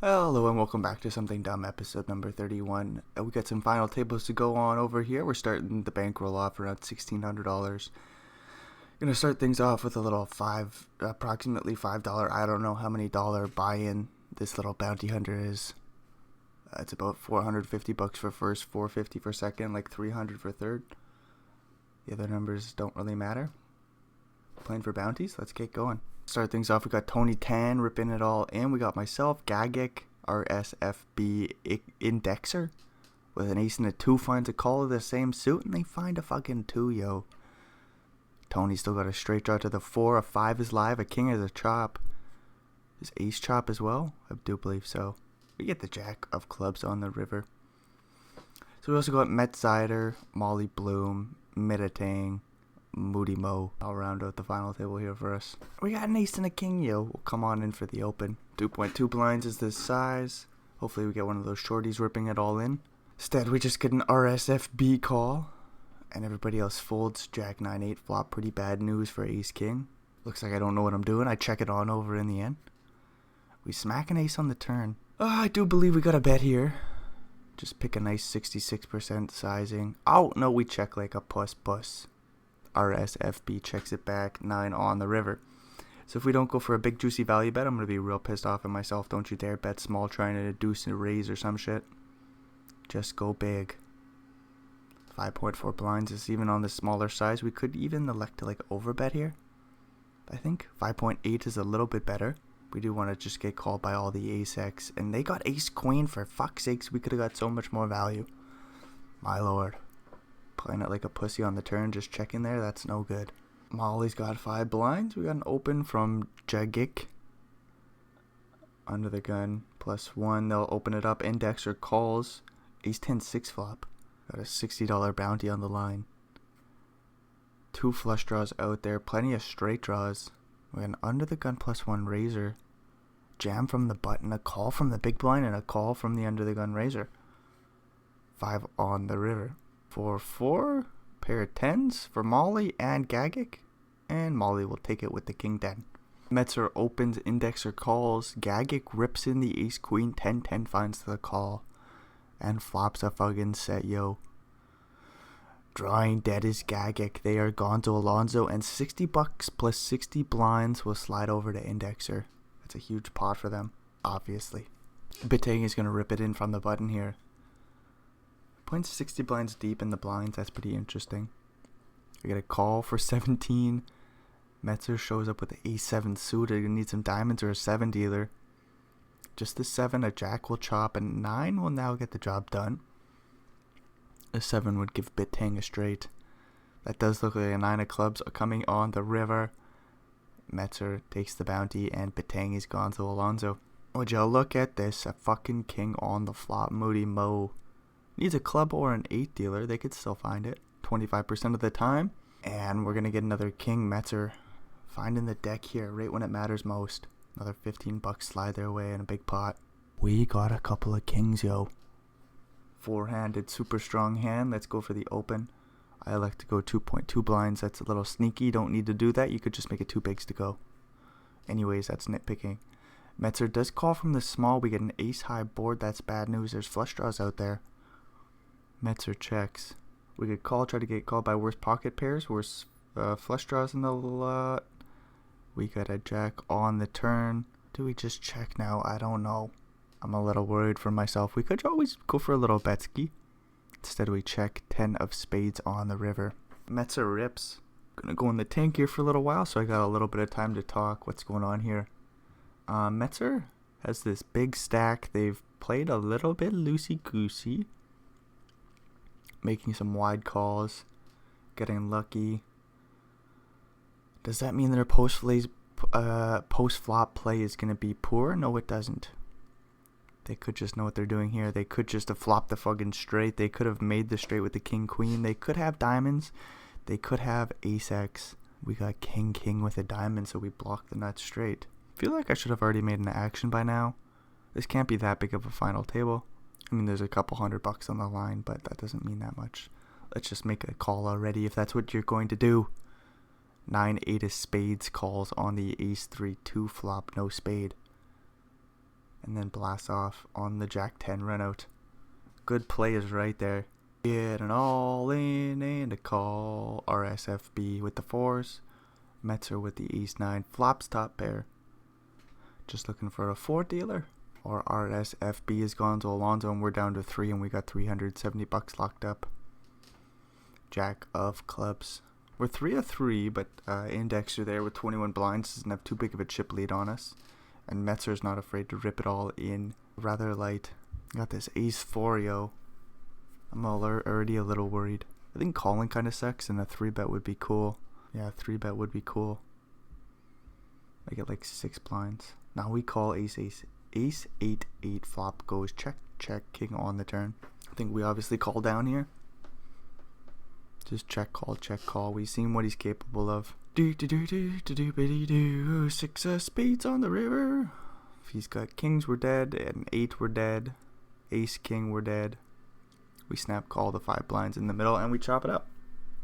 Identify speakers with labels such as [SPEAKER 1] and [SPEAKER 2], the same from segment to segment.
[SPEAKER 1] Hello and welcome back to Something Dumb, episode number 31. We got some final tables to go on over here. We're starting the bankroll off around $1,600. Gonna start things off with a little approximately $5, I don't know how many dollar buy-in this little bounty hunter is. It's about 450 bucks for first, 450 for second, like 300 for third. The other numbers don't really matter. Playing for bounties, let's get going. Start things off, we got Tony Tan ripping it all in. We got myself, Gagic, RSFB Indexer, with an ace and a 2 finds a call of the same suit, and they find a fucking 2, yo. Tony still got a straight draw to the 4, a 5 is live, a king is a chop. Is ace chop as well? I do believe so. We get the jack of clubs on the river. So we also got Metzider, Molly Bloom, Midatang, Moody Mo. I'll round out the final table here for us. We got an ace and a king, yo. We'll come on in for the open. 2.2 blinds is this size. Hopefully we get one of those shorties ripping it all in. Instead, we just get an RSFB call. And everybody else folds. Jack 9-8 flop. Pretty bad news for ace king. Looks like I don't know what I'm doing. I check it on over in the end. We smack an ace on the turn. I do believe we got a bet here. Just pick a nice 66% sizing. Oh, no, we check like a puss. RSFB checks it back, 9 on the river. So if we don't go for a big juicy value bet, I'm going to be real pissed off at myself. Don't you dare bet small trying to deuce and raise or some shit. Just go big. 5.4 blinds is even on the smaller size. We could even elect to like overbet here. I think 5.8 is a little bit better. We do want to just get called by all the ace-x. And they got ace-queen, for fuck's sakes. We could have got so much more value. My lord. Playing it like a pussy on the turn, just checking there, that's no good. Molly's got 5 blinds. We got an open from Jagic. Under the gun, +1. They'll open it up. Indexer calls. Ace 10 6 flop. Got a $60 bounty on the line. 2 flush draws out there. Plenty of straight draws. We got an under the gun +1 razor. Jam from the button. A call from the big blind and a call from the under the gun razor. 5 on the river. 4-4, pair of 10s for Molly and Gagic, and Molly will take it with the king 10. Metzer opens, Indexer calls, Gagic rips in the ace queen, 10-10 finds the call, and flops a fucking set, yo. Drawing dead is Gagic, they are Gonzo Alonzo, and 60 bucks plus 60 blinds will slide over to Indexer. That's a huge pot for them, obviously. Bitang is going to rip it in from the button here. 0.60 blinds deep in the blinds, that's pretty interesting. We get a call for 17. Metzer shows up with the a7 suit. You're going to need some diamonds or a 7 dealer. Just the 7, a jack will chop, and 9 will now get the job done. A 7 would give Bitang a straight. That does look like a 9 of clubs coming on the river. Metzer takes the bounty, and Bitang is Gonzo Alonzo. Would y'all look at this? A fucking king on the flop. Moody Mo. Needs a club or an 8 dealer. They could still find it 25% of the time. And we're going to get another king. Metzer finding the deck here right when it matters most. Another 15 bucks slide their way in a big pot. We got a couple of kings, yo. 4-handed, super strong hand. Let's go for the open. I like to go 2.2 blinds. That's a little sneaky. Don't need to do that. You could just make it 2 bigs to go. Anyways, that's nitpicking. Metzer does call from the small. We get an ace high board. That's bad news. There's flush draws out there. Metzer checks. We could try to get called by worse pocket pairs, worse flush draws in the lot. We got a jack on the turn. Do we just check now? I don't know. I'm a little worried for myself. We could always go for a little betski. Instead we check 10 of spades on the river. Metzer rips. Gonna go in the tank here for a little while, so I got a little bit of time to talk. What's going on here? Metzer has this big stack. They've played a little bit loosey-goosey. Making some wide calls, getting lucky. Does that mean their post-flop play is going to be poor? No, it doesn't. They could just know what they're doing here. They could just have flopped the fucking straight. They could have made the straight with the king-queen. They could have diamonds. They could have ace-x. We got king-king with a diamond, so we blocked the nuts straight. I feel like I should have already made an action by now. This can't be that big of a final table. I mean, there's a couple $100 on the line, but that doesn't mean that much. Let's just make a call already if that's what you're going to do. 9-8 of spades calls on the ace 3-2 flop, no spade. and then blast off on the Jack 10 run out. Good play is right there. Get an all in and a call. RSFB with the 4s. Metzer with the ace 9. Flops top pair. Just looking for a 4 dealer. Or RSFB is gone to Alonzo and we're down to 3 and we got $370 locked up. Jack of clubs. We're 3 of 3, but Indexer there with 21 blinds doesn't have too big of a chip lead on us. And Metzer's not afraid to rip it all in. Rather light. Got this ace 4, yo. I'm already a little worried. I think calling kind of sucks and a 3-bet would be cool. Yeah, 3-bet would be cool. I get like 6 blinds. Now we call ace 8 8 flop goes check check king on the turn. I think we obviously call down here. Just check call. We've seen what he's capable of. Do 6 of spades on the river. If he's got kings, we're dead, and 8, we're dead. Ace king, we're dead. We snap call the 5 blinds in the middle and we chop it up.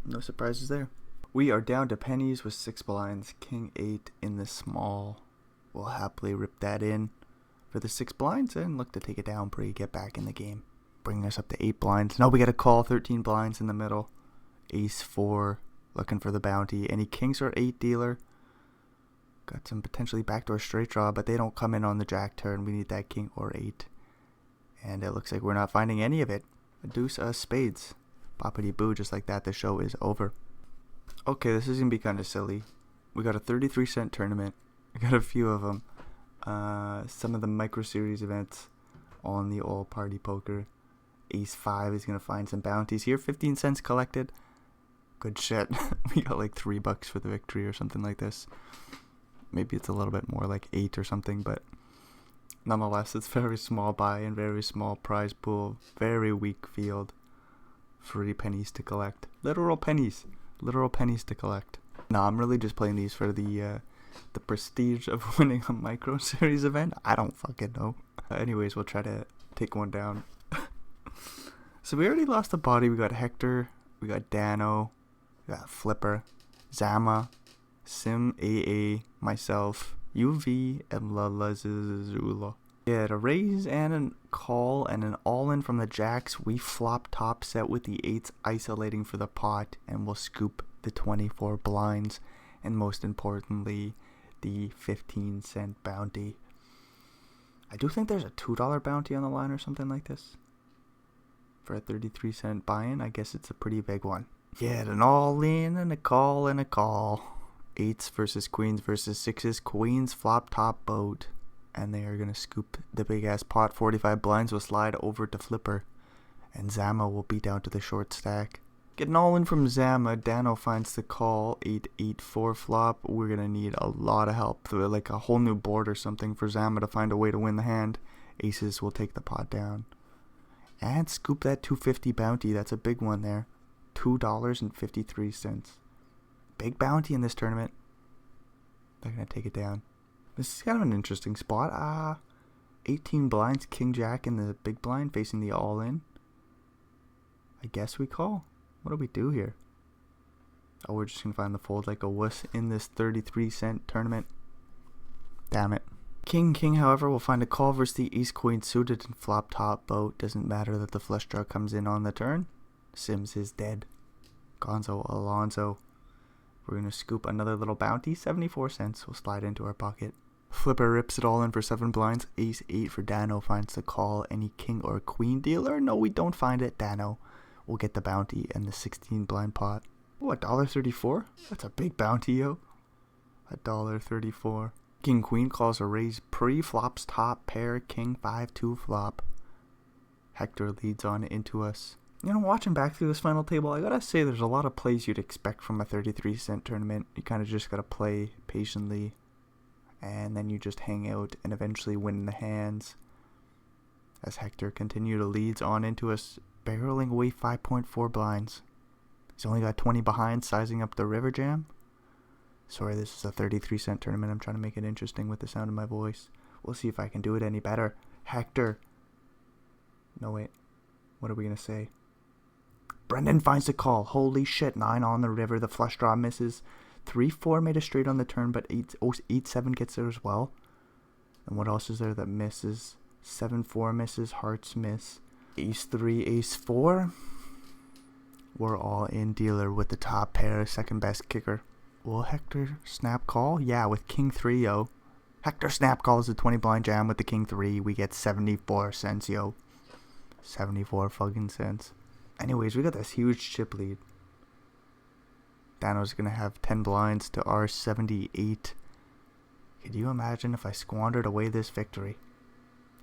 [SPEAKER 1] No surprises there. We are down to pennies with 6 blinds. King 8 in the small. We'll happily rip that in for the 6 blinds and look to take it down pre get back in the game. Bringing us up to 8 blinds. Now we got to call 13 blinds in the middle. Ace 4 looking for the bounty. Any kings or 8 dealer. Got some potentially backdoor straight draw, but they don't come in on the jack turn. We need that king or 8. And it looks like we're not finding any of it. A deuce of spades. Boppity boo, just like that, the show is over. Okay, this is going to be kind of silly. We got a 33-cent tournament. I got a few of them. Some of the micro series events on the all party poker. Ace 5 is going to find some bounties here. 15 cents collected. Good shit. We got like $3 for the victory or something like this. Maybe it's a little bit more, like 8 or something, but nonetheless, it's very small buy and very small prize pool. Very weak field. Free pennies to collect. Literal pennies to collect. No, I'm really just playing these for the prestige of winning a micro series event. I don't fucking know. Anyways, we'll try to take one down. So we already lost a body. We got Hector, we got Dano, we got Flipper, Zama, Sim AA, myself, UV, and Lalazula. Yeah, a raise and a call and an all-in from the jacks. We flop top set with the 8s isolating for the pot, and we'll scoop the 24 blinds, and most importantly, the 15-cent bounty. I do think there's a $2 bounty on the line or something like this. For a 33-cent buy-in, I guess it's a pretty big one. Yeah, an all-in and a call and a call. 8s versus queens versus 6s. Queens flop top boat. And they are going to scoop the big-ass pot. 45 blinds will slide over to Flipper. And Zama will be down to the short stack. Getting all in from Zama. Dano finds the call. 8-8-4 flop. We're going to need a lot of help. Like a whole new board or something for Zama to find a way to win the hand. Aces will take the pot down. And scoop that $2.50 bounty. That's a big one there. $2.53. Big bounty in this tournament. They're going to take it down. This is kind of an interesting spot. 18 blinds, king jack in the big blind facing the all-in. I guess we call. What do we do here? Oh, we're just going to find the fold like a wuss in this 33-cent tournament. Damn it. King, however, will find a call versus the ace-queen suited and flop top boat. Doesn't matter that the flush draw comes in on the turn. Sims is dead. Gonzo, Alonzo. We're going to scoop another little bounty. 74 cents will slide into our pocket. Flipper rips it all in for 7 blinds. Ace 8 for Dano finds the call. Any king or queen dealer? No, we don't find it. Dano will get the bounty and the 16 blind pot. Oh, $1.34? That's a big bounty, yo. $1.34. King queen calls a raise. Pre-flops top pair. King 5-2 flop. Hector leads on into us. You know, watching back through this final table, I gotta say there's a lot of plays you'd expect from a 33-cent tournament. You kind of just gotta play patiently, and then you just hang out and eventually win the hands. As Hector continue to leads on into us, barreling away 5.4 blinds. He's only got 20 behind, sizing up the river jam. Sorry, this is a 33-cent tournament. I'm trying to make it interesting with the sound of my voice. We'll see if I can do it any better. Hector. No, wait. What are we gonna say? Brendan finds the call. Holy shit, 9 on the river. The flush draw misses. 3-4 made a straight on the turn, but 8-7 gets there as well. And what else is there that misses? 7-4 misses, hearts miss. Ace 3, ace 4. We're all in dealer with the top pair, second best kicker. Will Hector snap call? Yeah, with king 3, yo. Hector snap calls the 20 blind jam with the king 3. We get 74 cents, yo. 74 fucking cents. Anyways, we got this huge chip lead. Dano's gonna have 10 blinds to our 78. Could you imagine if I squandered away this victory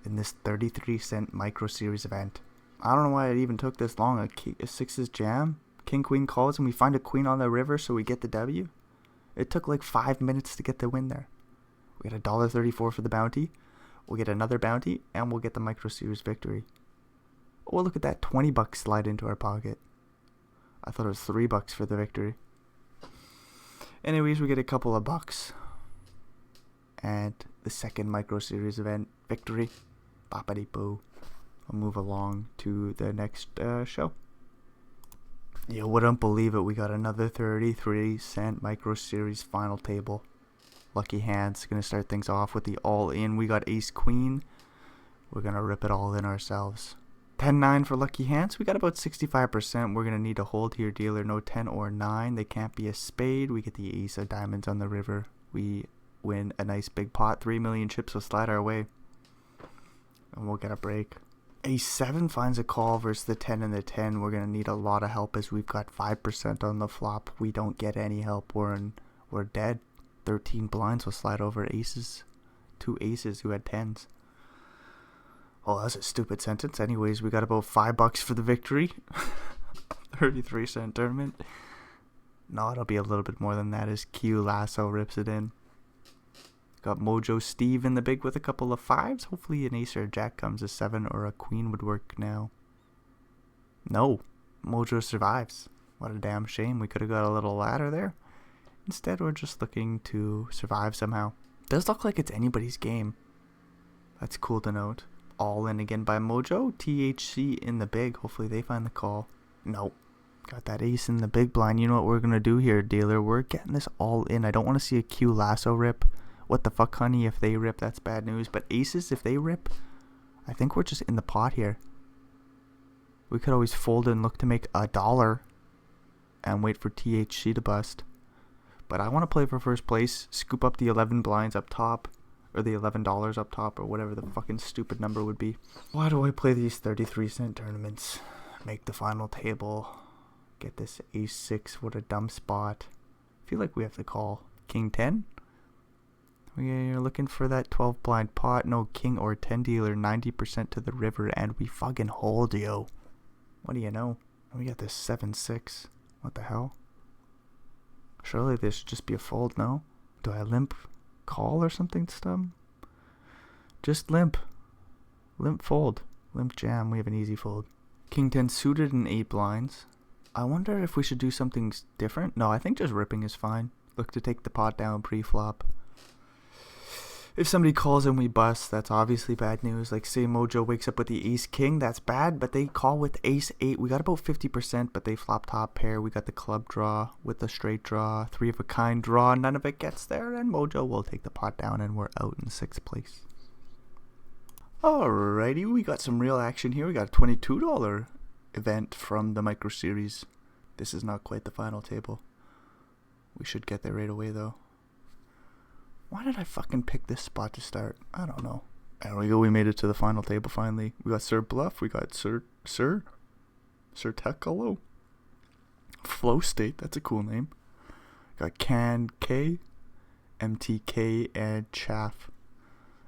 [SPEAKER 1] in this 33-cent micro series event? I don't know why it even took this long. A sixes jam, king queen calls, and we find a queen on the river, so we get the W. It took like 5 minutes to get the win there. We get $1.34 for the bounty. We'll get another bounty, and we'll get the micro series victory. Oh, look at that, $20 slide into our pocket. I thought it was $3 for the victory. Anyways, we get a couple of bucks. And the second micro series event victory. Boppity boo. I'll move along to the next show. You wouldn't believe it. We got another 33-cent micro series final table. Lucky hands. Gonna start things off with the all in. We got ace queen. We're gonna rip it all in ourselves. 10-9 for lucky hands. We got about 65%. We're gonna need to hold here, dealer. No 10 or 9. They can't be a spade. We get the ace of diamonds on the river. We win a nice big pot. 3 million chips will slide our way. And we'll get a break. Ace 7 finds a call versus the 10 and the 10. We're going to need a lot of help as we've got 5% on the flop. We don't get any help. We're dead. 13 blinds will slide over aces. 2 aces who had 10s. Oh, that's a stupid sentence. Anyways, we got about $5 for the victory. 33-cent tournament. No, it'll be a little bit more than that as Q Lasso rips it in. Got Mojo Steve in the big with a couple of 5s. Hopefully an ace or a jack comes. A 7 or a queen would work now. No. Mojo survives. What a damn shame. We could have got a little ladder there. Instead, we're just looking to survive somehow. Does look like it's anybody's game. That's cool to note. All in again by Mojo. THC in the big. Hopefully they find the call. Nope. Got that ace in the big blind. You know what we're going to do here, dealer? We're getting this all in. I don't want to see a Q Lasso rip. What the fuck, honey? If they rip, that's bad news. But aces, if they rip, I think we're just in the pot here. We could always fold and look to make $1 and wait for THC to bust. But I want to play for first place, scoop up the 11 blinds up top, or the $11 up top, or whatever the fucking stupid number would be. Why do I play these 33-cent tournaments? Make the final table. Get this ace 6. What a dumb spot. Feel like we have to call. King 10? We're looking for that 12 blind pot. No king or 10 dealer. 90% to the river. And we fucking hold, yo. What do you know? We got this 7-6. What the hell? Surely this should just be a fold, no? Do I limp call or something, Stum? Just limp. Limp fold. Limp jam. We have an easy fold. King 10 suited and 8 blinds. I wonder if we should do something different. No, I think just ripping is fine. Look to take the pot down pre-flop. If somebody calls and we bust, that's obviously bad news. Like, say Mojo wakes up with the ace king, that's bad, but they call with ace 8. We got about 50%, but they flop top pair. We got the club draw with the straight draw, 3 of a kind draw. None of it gets there, and Mojo will take the pot down, and we're out in 6th place. Alrighty, we got some real action here. We got a $22 event from the micro series. This is not quite the final table. We should get there right away, though. Why did I fucking pick this spot to start? I don't know. There we go. We made it to the final table finally. We got Sir Bluff. We got Sir Tecolo. Flow State. That's a cool name. Got Can K, MTK, and Chaff.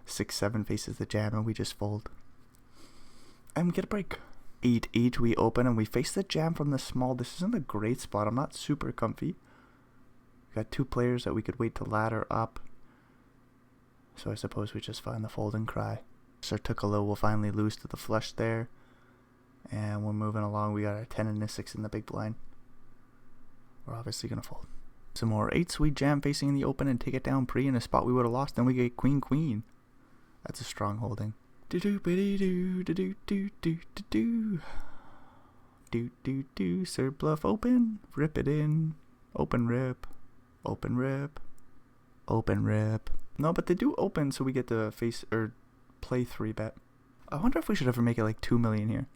[SPEAKER 1] 6-7 faces the jam, and we just fold. And we get a break. 8-8. We open, and we face the jam from the small. This isn't a great spot. I'm not super comfy. We got 2 players that we could wait to ladder up. So I suppose we just find the fold and cry. Sir Tucalo will finally lose to the flush there. And we're moving along. We got a 10 and a 6 in the big blind. We're obviously going to fold. Some more 8s. We jam facing in the open and take it down pre in a spot we would have lost. Then we get queen queen. That's a strong holding. Do do do do do do do do do do do do. Sir Bluff open. Rip it in. Open rip. Open rip. Open rip. No, but they do open, so we get to face or play 3-bet. I wonder if we should ever make it like 2 million here.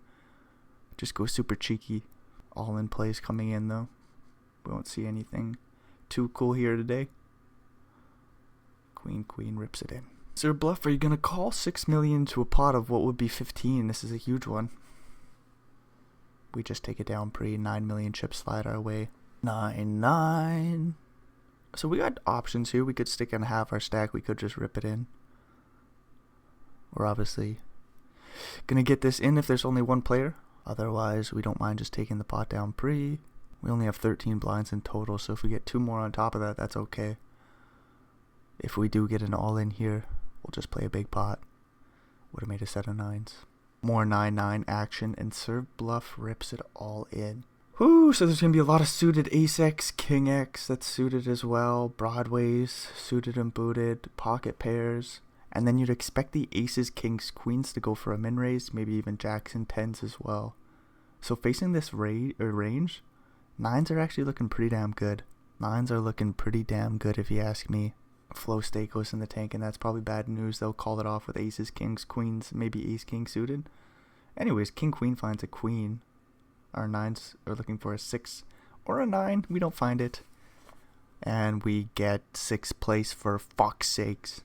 [SPEAKER 1] Just go super cheeky. All in plays coming in though. We won't see anything too cool here today. Queen rips it in. Sir Bluff, are you gonna call 6 million to a pot of what would be 15? This is a huge one. We just take it down pre. 9 million chips slide our way. 9. So we got options here. We could stick in half our stack. We could just rip it in. We're obviously gonna get this in if there's only one player. Otherwise, we don't mind just taking the pot down pre. We only have 13 blinds in total, so if we get 2 more on top of that, that's okay. If we do get an all-in here, we'll just play a big pot. Would have made a set of 9s. More 9-9 action, and Sir Bluff rips it all in. Whoo, so there's going to be a lot of suited Ace-X, King-X that's suited as well. Broadways, suited and booted, pocket pairs. And then you'd expect the aces, kings, queens to go for a min-raise, maybe even jacks and 10s as well. So facing this range, 9s are actually looking pretty damn good. 9s are looking pretty damn good if you ask me. Flow stake goes in the tank, and that's probably bad news. They'll call it off with aces, kings, queens, maybe ace-king suited. Anyways, king-queen finds a queen. Our 9s are looking for a 6 or a 9. We don't find it. And we get 6th place for fuck's sakes.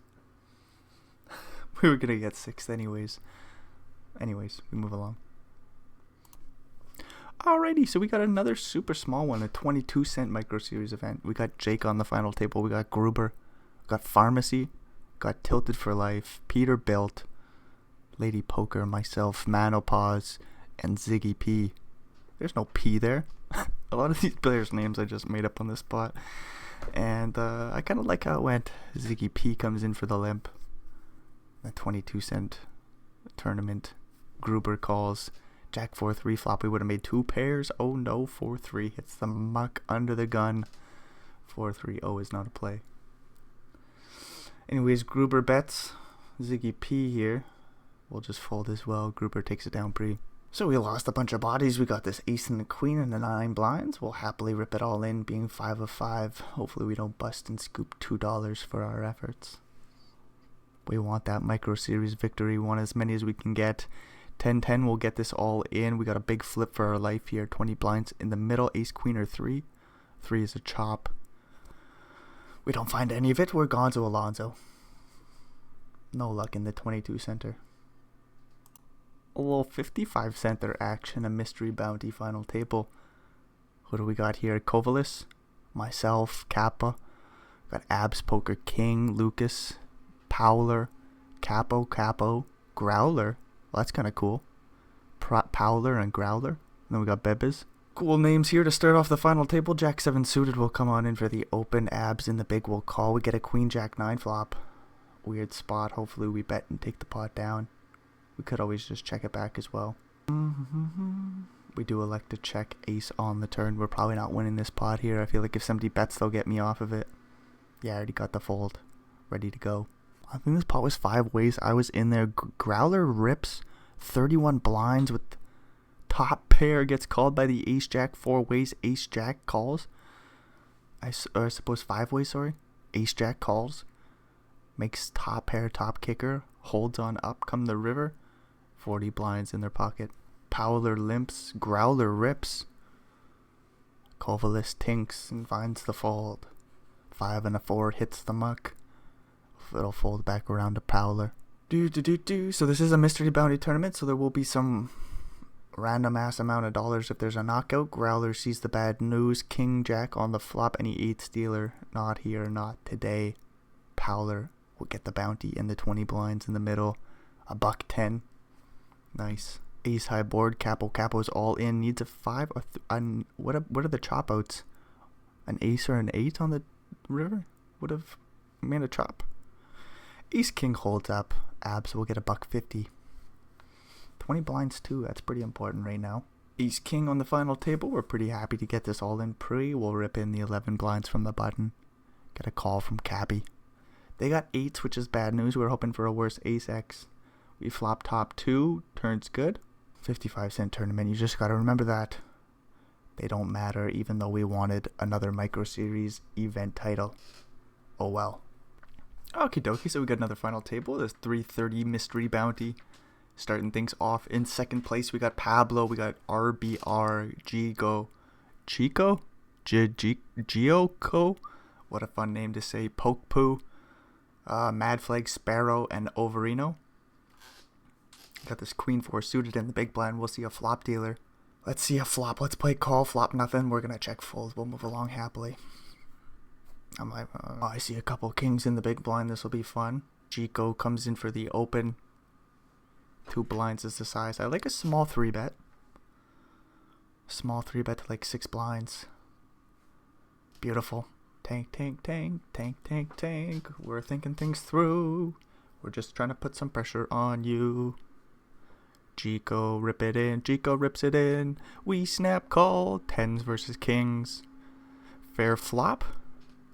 [SPEAKER 1] We were going to get 6th anyways. Anyways, we move along. Alrighty, so we got another super small one, a 22-cent micro series event. We got Jake on the final table. We got Gruber. We got Pharmacy. Got Tilted for Life. Peter Built. Lady Poker, myself, Manopause, and Ziggy P. There's no P there. A lot of these players' names I just made up on the spot. And I kind of like how it went. Ziggy P comes in for the limp. The 22-cent tournament. Gruber calls. Jack 4-3 flop. We would have made 2 pairs. Oh no, 4-3 hits the muck under the gun. 4-3. Oh is not a play. Anyways, Gruber bets. Ziggy P here. We'll just fold as well. Gruber takes it down pre. So we lost a bunch of bodies. We got this ace and the queen and the 9 blinds. We'll happily rip it all in, being 5 of 5. Hopefully we don't bust and scoop $2 for our efforts. We want that micro series victory. We want as many as we can get. 10-10 will get this all in. We got a big flip for our life here. 20 blinds in the middle. Ace, queen, or 3. 3 is a chop. We don't find any of it. We're Gonzo Alonzo. No luck in the 22 center. A little 55 center action. A mystery bounty final table. Who do we got here? Kovalis, myself, Kappa. Got Abs, Poker, King, Lucas, Powler, Capo, Growler. Well, that's kind of cool. Powler and Growler. And then we got Bebes. Cool names here to start off the final table. Jack 7 suited will come on in for the open. Abs in the big will call. We get a queen jack 9 flop. Weird spot. Hopefully we bet and take the pot down. We could always just check it back as well. We do elect to check ace on the turn. We're probably not winning this pot here. I feel like if somebody bets, they'll get me off of it. Yeah, I already got the fold. Ready to go. I think this pot was 5 ways. I was in there. Growler rips 31 blinds with top pair. Gets called by the ace jack 4 ways. Ace jack calls. I suppose 5 ways, sorry. Ace jack calls. Makes top pair top kicker. Holds on up. Come the river. 40 blinds in their pocket. Powler limps. Growler rips. Kovalis tinks and finds the fold. 5 and a 4 hits the muck. It'll fold back around to Powler. So this is a mystery bounty tournament, so there will be some random ass amount of dollars if there's a knockout. Growler sees the bad news. King jack on the flop. Any 8 dealer. Not here, not today. Powler will get the bounty in the 20 blinds in the middle. A buck 10. Nice. Ace high board. Capo's all in. Needs a 5. What are the chop outs? An ace or an 8 on the river would have made a chop. Ace king holds up. Abs will get a buck 50. 20 blinds too. That's pretty important right now. Ace king on the final table. We're pretty happy to get this all in pre. We'll rip in the 11 blinds from the button. Get a call from Cappy. They got 8s, which is bad news. We're hoping for a worse ace X. We flop top 2. Turns good. 55-cent tournament. You just got to remember that. They don't matter, even though we wanted another micro series event title. Oh well. Okie dokie, so we got another final table. There's 330 mystery bounty. Starting things off in second place, we got Pablo, we got RBR, Gioko. What a fun name to say. Poke Poo, Mad Flag Sparrow, and Overino. Got this Queen 4 suited in the big blind. We'll see a flop dealer. Let's see a flop. Let's play call, flop nothing. We're going to check folds. We'll move along happily. I'm like, I see a couple kings in the big blind. This will be fun. Chico comes in for the open. 2 blinds is the size. I like a small 3-bet. Small 3-bet to like 6 blinds. Beautiful. Tank, tank, tank, tank, tank, tank. We're thinking things through. We're just trying to put some pressure on you. Chico, rip it in. Chico rips it in. We snap call. 10s versus kings. Fair flop.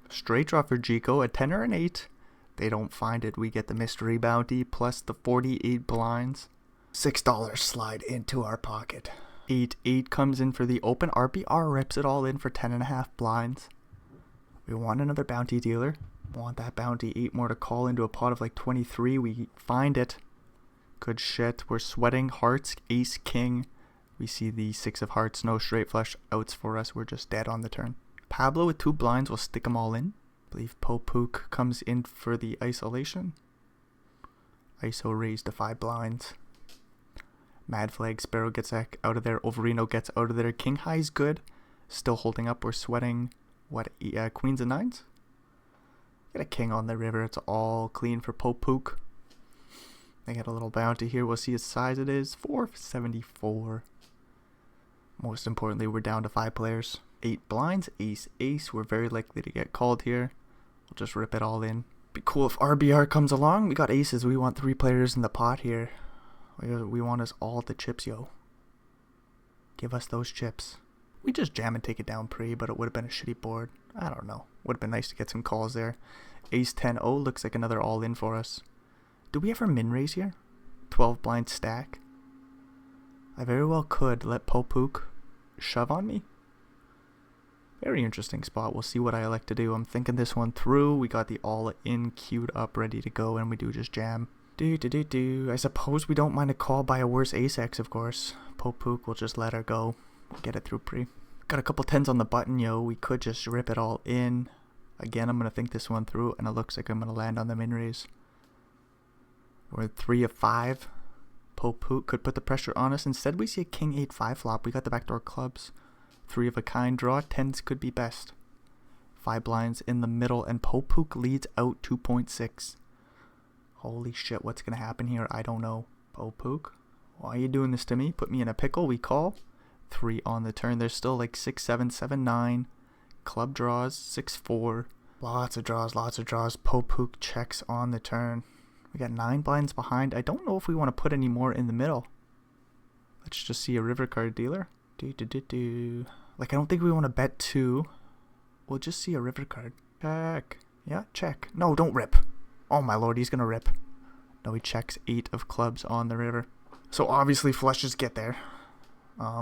[SPEAKER 1] Straight draw for Chico. A 10 or an 8. They don't find it. We get the mystery bounty plus the 48 blinds. $6 slide into our pocket. 8-8 comes in for the open. RBR rips it all in for 10.5 blinds. We want another bounty dealer. Want that bounty. 8 more to call into a pot of like 23. We find it. Good shit. We're sweating. Hearts, ace, king. We see the 6 of hearts. No straight flush outs for us. We're just dead on the turn. Pablo with 2 blinds will stick them all in. I believe Popook comes in for the isolation. ISO raised to 5 blinds. Mad Flag Sparrow gets out of there. Overino gets out of there. King High's good. Still holding up. We're sweating. What? Queens and 9s? Get a king on the river. It's all clean for Popook. They get a little bounty here. We'll see his size. It is 474. Most importantly, we're down to 5 players. 8 blinds. Ace, ace. We're very likely to get called here. We'll just rip it all in. Be cool if RBR comes along. We got aces. We want 3 players in the pot here. We want us all the chips, yo. Give us those chips. We just jam and take it down pre, but it would have been a shitty board. I don't know. Would have been nice to get some calls there. Ace 10-0 looks like another all-in for us. Do we ever min-raise here? 12 blind stack. I very well could let Popook shove on me. Very interesting spot. We'll see what I elect to do. I'm thinking this one through. We got the all-in queued up, ready to go, and we do just jam. I suppose we don't mind a call by a worse ace-x, of course. Popook will just let her go. Get it through pre. Got a couple 10s on the button, yo. We could just rip it all in. Again, I'm going to think this one through, and it looks like I'm going to land on the min-raise. We're at 3 of 5. Popook could put the pressure on us. Instead, we see a king 8-5 flop. We got the backdoor clubs. 3 of a kind draw. 10s could be best. 5 blinds in the middle, and Popook leads out 2.6. Holy shit, what's going to happen here? I don't know. Popook, why are you doing this to me? Put me in a pickle. We call. 3 on the turn. There's still like 6, 7, 7, 9. Club draws. 6, 4. Lots of draws, lots of draws. Popook checks on the turn. We got 9 blinds behind. I don't know if we want to put any more in the middle. Let's just see a river card dealer. Like, I don't think we want to bet 2. We'll just see a river card. Check. Yeah, check. No, don't rip. Oh my lord, he's going to rip. No, he checks 8 of clubs on the river. So obviously flushes get there.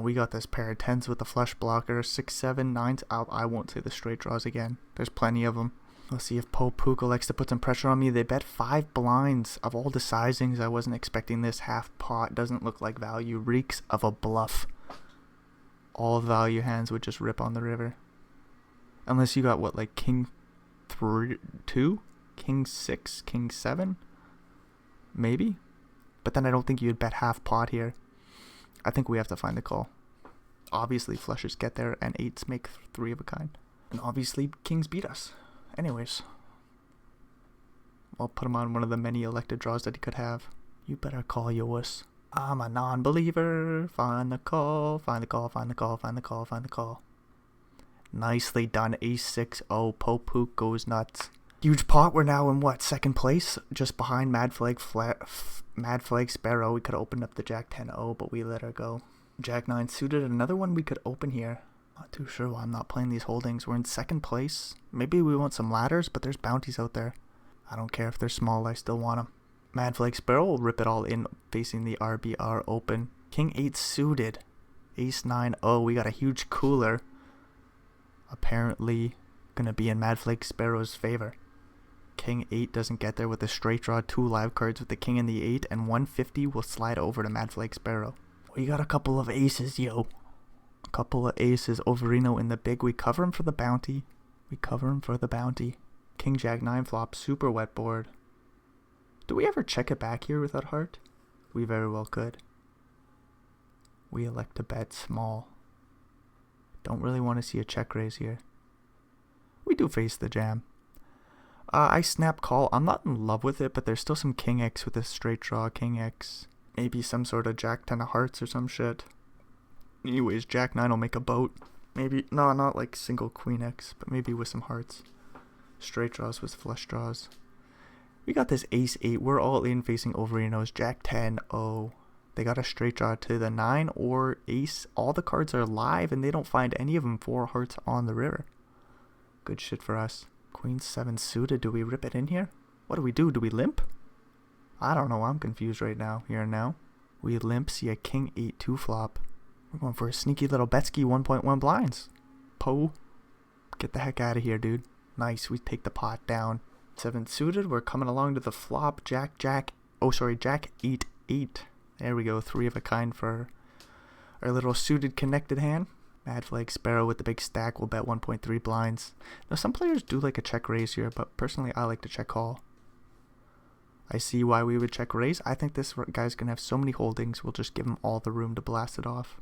[SPEAKER 1] We got this pair of 10s with the flush blocker. 6, 7, 9s. I won't say the straight draws again. There's plenty of them. Let's see if Popook likes to put some pressure on me. They bet 5 blinds. Of all the sizings, I wasn't expecting this. Half pot doesn't look like value. Reeks of a bluff. All value hands would just rip on the river. Unless you got, what, like king 2? King 6? King 7? Maybe? But then I don't think you'd bet half pot here. I think we have to find the call. Obviously, flushes get there, and 8s make 3 of a kind. And obviously, kings beat us. Anyways. I'll put him on one of the many elected draws that he could have. You better call your wuss. I'm a non-believer. Find the call, find the call, find the call, find the call, find the call. Nicely done. Ace 6-0. Popook goes nuts. Huge pot. We're now in what? Second place? Just behind Mad Flag Sparrow. We could have opened up the Jack 10-0, but we let her go. Jack 9 suited. Another one we could open here. Not too sure why I'm not playing these holdings. We're in second place. Maybe we want some ladders, but there's bounties out there. I don't care if they're small. I still want them. Mad Flag Sparrow will rip it all in, facing the RBR open. King 8 suited. Ace 9-0. We got a huge cooler. Apparently gonna be in Mad Flag Sparrow's favor. King 8 doesn't get there with the straight draw, 2 live cards with the king and the 8, and 150 will slide over to Mad Flag Sparrow. We got a couple of aces, yo. A couple of aces. Overino in the big. We cover him for the bounty. King Jack 9 flop, super wet board. Do we ever check it back here without heart? We very well could. We elect to bet small. Don't really want to see a check raise here. We do face the jam. I snap call. I'm not in love with it, but there's still some King X with a straight draw. King X. Maybe some sort of Jack 10 of hearts or some shit. Anyways, Jack 9 will make a boat. Maybe, no, not like single Queen X, but maybe with some hearts. Straight draws with flush draws. We got this Ace 8. We're all in facing Overino's Jack 10. Oh, they got a straight draw to the 9 or Ace. All the cards are live and they don't find any of them 4 hearts on the river. Good shit for us. Queen 7 suited. Do we rip it in here? What do we do? Do we limp? I don't know. I'm confused right now. Here and now. We limp. See a King 8 2 flop. We're going for a sneaky little Betsky 1.1 blinds. Poe. Get the heck out of here, dude. Nice. We take the pot down. 7 suited. We're coming along to the flop. Jack 8 8. There we go. 3 of a kind for our little suited connected hand. Mad Flag Sparrow with the big stack will bet 1.3 blinds. Now some players do like a check raise here, but personally I like to check call. I see why we would check raise. I think this guy's going to have so many holdings, we'll just give him all the room to blast it off.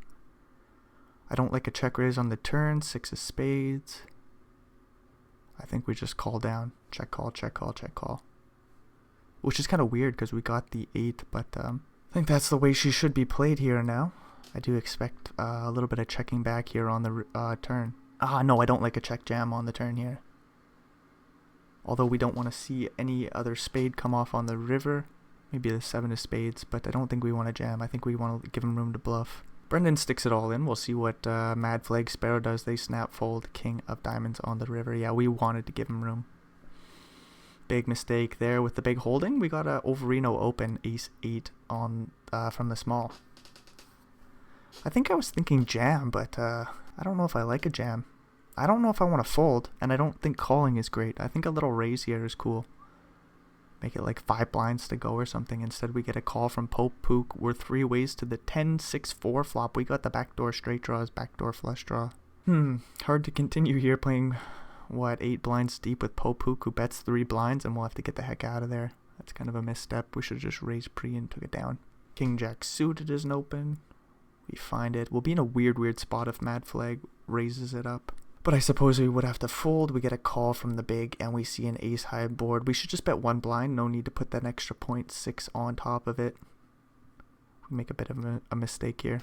[SPEAKER 1] I don't like a check raise on the turn. 6 of spades. I think we just call down. Check call, check call, check call. Which is kind of weird because we got the 8, but I think that's the way she should be played here now. I do expect a little bit of checking back here on the turn. No, I don't like a check jam on the turn here. Although we don't want to see any other spade come off on the river. Maybe the 7 of spades, but I don't think we want to jam. I think we want to give him room to bluff. Brendan sticks it all in. We'll see what Mad Flag Sparrow does. They snap fold King of Diamonds on the river. Yeah, we wanted to give him room. Big mistake there with the big holding. We got a Overino open Ace 8 on from the small. I think I was thinking jam, but I don't know if I like a jam. I don't know if I want to fold, and I don't think calling is great. I think a little raise here is cool. Make it like 5 blinds to go or something. Instead, we get a call from Pope Pook. We're 3 ways to the 10-6-4 flop. We got the backdoor straight draws, backdoor flush draw. Hard to continue here playing, 8 blinds deep with Pope Pook, who bets 3 blinds, and we'll have to get the heck out of there. That's kind of a misstep. We should have just raised pre and took it down. King Jack suited isn't open. We find it. We'll be in a weird spot if Mad Flag raises it up. But I suppose we would have to fold. We get a call from the big, and we see an ace high board. We should just bet 1 blind. No need to put that extra 0.6 on top of it. We make a bit of a mistake here.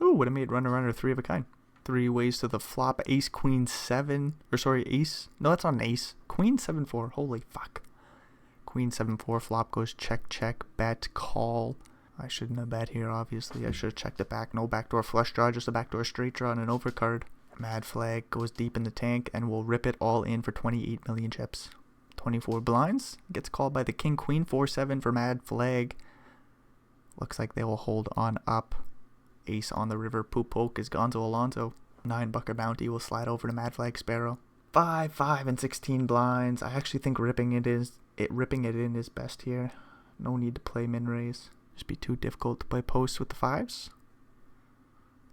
[SPEAKER 1] Oh, would have made runner 3 of a kind. 3 ways to the flop. Ace, queen, 7. Or sorry, ace. No, that's not an ace. Queen, 7-4. Holy fuck. Queen, 7-4. Flop goes check, bet, call. I shouldn't have bet here, obviously. I should have checked it back. No backdoor flush draw, just a backdoor straight draw and an overcard. Mad Flag goes deep in the tank and will rip it all in for 28 million chips. 24 blinds. Gets called by the King Queen 4-7 for Mad Flag. Looks like they will hold on up. Ace on the river. Poop poke is Gonzo Alonso. 9 bucket bounty will slide over to Mad Flag Sparrow. 5, and 16 blinds. I actually think ripping it in is best here. No need to play min raise. Just be too difficult to play posts with the 5s.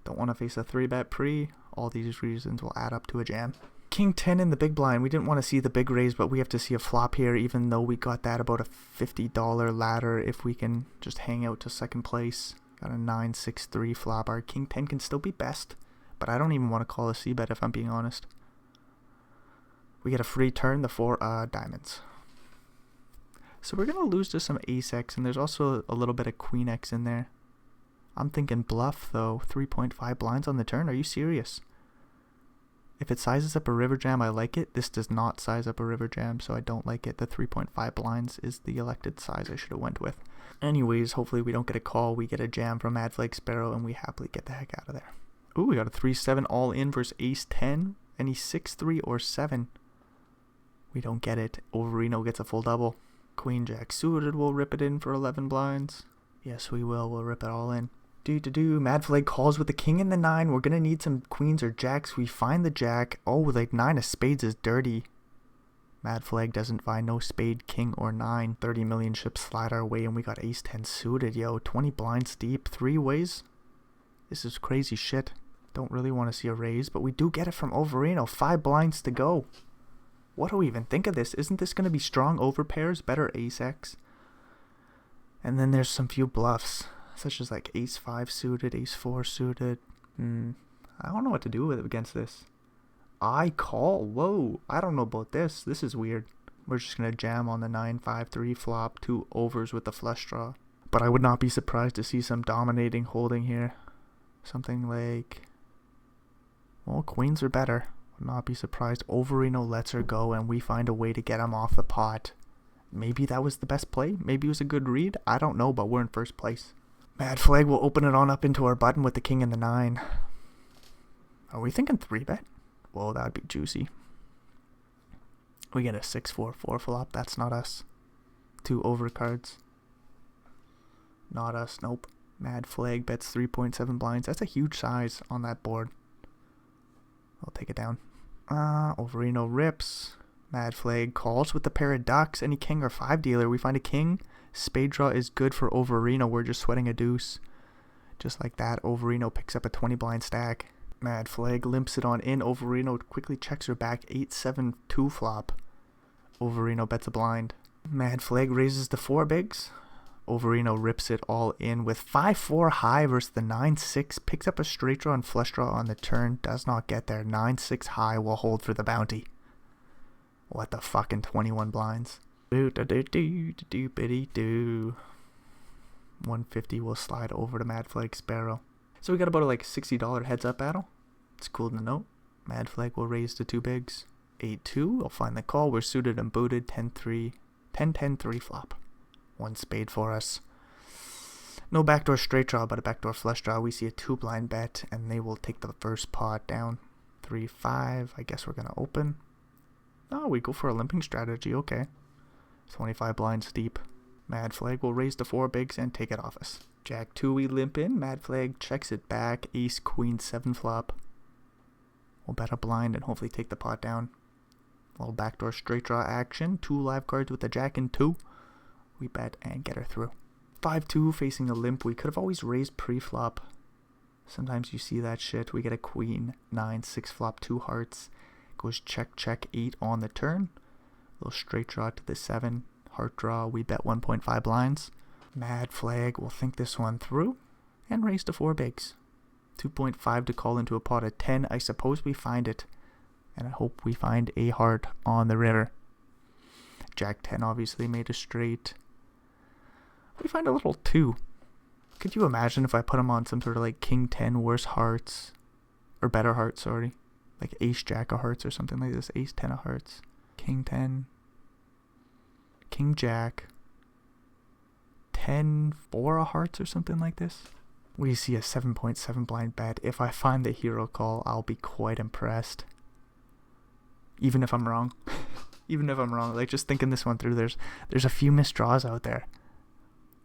[SPEAKER 1] Don't want to face a 3-bet pre. All these reasons will add up to a jam. King 10 in the big blind. We didn't want to see the big raise, but we have to see a flop here, even though we got that about a $50 ladder if we can just hang out to second place. Got a 9-6-3 flop. Our King 10 can still be best, but I don't even want to call a c-bet if I'm being honest. We get a free turn, the 4 diamonds. So we're going to lose to some ace X, and there's also a little bit of queen X in there. I'm thinking bluff, though. 3.5 blinds on the turn. Are you serious? If it sizes up a river jam, I like it. This does not size up a river jam, so I don't like it. The 3.5 blinds is the elected size I should have went with. Anyways, hopefully we don't get a call. We get a jam from Mad Flag Sparrow, and we happily get the heck out of there. Ooh, we got a 3-7 all in versus ace 10. Any 6-3 or 7. We don't get it. Overino gets a full double. Queen Jack suited will rip it in for 11 blinds. Yes, we will. We'll rip it all in. Mad Flag calls with the king and the 9. We're going to need some queens or jacks. We find the jack. Oh, like 9 of spades is dirty. Mad flag doesn't find no spade, king, or 9. 30 million chips slide our way, and we got ace 10 suited, yo. 20 blinds deep, 3 ways. This is crazy shit. Don't really want to see a raise, but we do get it from Overino. 5 blinds to go. What do we even think of this? Isn't this going to be strong overpairs? Better ace X. And then there's some few bluffs, such as like ace 5 suited, ace 4 suited. I don't know what to do with it against this. I call. Whoa, I don't know about this. This is weird. We're just going to jam on the 9-5-3 flop, 2 overs with the flush draw. But I would not be surprised to see some dominating holding here. Something like, well, queens are better. Would not be surprised. Overino lets her go, and we find a way to get him off the pot. Maybe that was the best play. Maybe it was a good read. I don't know, but we're in first place. Mad flag will open it on up into our button with the king and the 9. Are we thinking 3-bet? Whoa, that would be juicy. We get a 6-4-4 flop. That's not us. 2 overcards. Not us. Nope. Mad flag bets 3.7 blinds. That's a huge size on that board. I'll take it down. Overino rips. Mad flag calls with the pair of ducks. Any king or 5 dealer. We find a king. Spade draw is good for Overino. We're just sweating a deuce. Just like that, Overino picks up a 20 blind stack. Mad flag limps it on in. Overino quickly checks her back. 8-7-2 flop. Overino bets a blind. Mad flag raises the 4 bigs. Overino rips it all in with 5-4 high versus the 9-6. Picks up a straight draw and flush draw on the turn. Does not get there. 9-6 high will hold for the bounty. What the fucking 21 blinds. 150 will slide over to Mad flag Sparrow. So we got about a like $60 heads up battle. It's cool to note. Mad flag will raise to 2 bigs. 8-2. I'll find the call. We're suited and booted. 10-3. 10-10-3 flop. 1 spade for us. No backdoor straight draw, but a backdoor flush draw. We see a 2 blind bet, and they will take the first pot down. 3-5. I guess we're going to open. Oh, we go for a limping strategy. Okay. 25 blinds deep. Mad flag will raise to 4 bigs and take it off us. Jack 2 we limp in. Mad flag checks it back. Ace queen 7 flop. We'll bet a blind and hopefully take the pot down. Little backdoor straight draw action. 2 live cards with a jack and 2. We bet and get her through. 5-2 facing a limp. We could have always raised pre-flop. Sometimes you see that shit. We get a queen 9-6 flop, 2 hearts. Goes check check 8 on the turn. Little straight draw to the 7. Heart draw. We bet 1.5 blinds. Mad flag will think this one through and raise to 4 bigs. 2.5 to call into a pot of 10. I suppose we find it. And I hope we find a heart on the river. Jack 10 obviously made a straight. We find a little 2. Could you imagine if I put him on some sort of like king 10 worse hearts? Or better hearts, sorry. Like ace jack of hearts or something like this. Ace 10 of hearts. King 10. King jack. 10-4 of hearts or something like this. We see a 7.7 blind bet. If I find the hero call, I'll be quite impressed. Even if I'm wrong. Even if I'm wrong. Like, just thinking this one through, there's a few missed draws out there.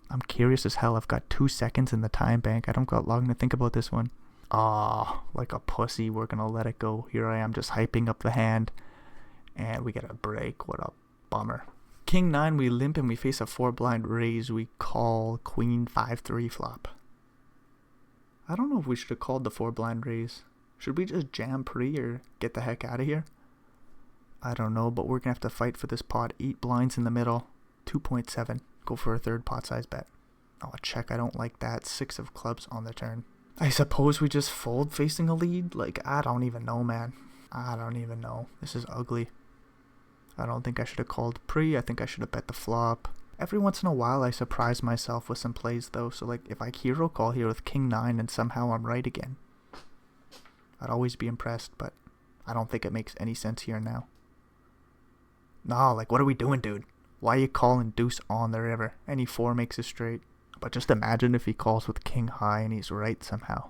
[SPEAKER 1] I'm curious as hell. I've got 2 seconds in the time bank. I don't got long to think about this one. Like a pussy, we're gonna let it go. Here I am just hyping up the hand. And we get a break. What a bummer. King 9, we limp and we face a 4 blind raise. We call queen 5-3 flop. I don't know if we should have called the 4 blind raise. Should we just jam pre or get the heck out of here? I don't know, but we're gonna have to fight for this pot. 8 blinds in the middle. 2.7. Go for a 3rd pot size bet. Oh, check. I don't like that. 6 of clubs on the turn. I suppose we just fold facing a lead? Like, I don't even know, man. I don't even know. This is ugly. I don't think I should have called pre. I think I should have bet the flop. Every once in a while, I surprise myself with some plays, though. So, like, if I hero call here with king 9 and somehow I'm right again, I'd always be impressed, but I don't think it makes any sense here now. No, like, what are we doing, dude? Why are you calling deuce on the river? Any 4 makes a straight. But just imagine if he calls with king high and he's right somehow.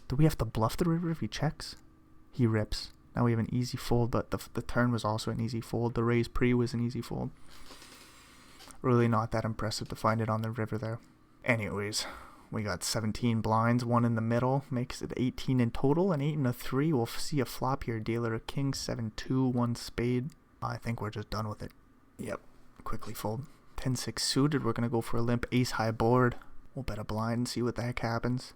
[SPEAKER 1] Do we have to bluff the river if he checks? He rips. Now we have an easy fold, but the turn was also an easy fold. The raise pre was an easy fold. Really not that impressive to find it on the river there. Anyways, we got 17 blinds, 1 in the middle. Makes it 18 in total, and 8 and a 3. We'll see a flop here. Dealer a king, 7-2, 1 spade. I think we're just done with it. Yep. Quickly fold. 10-6 suited. We're going to go for a limp ace high board. We'll bet a blind and see what the heck happens.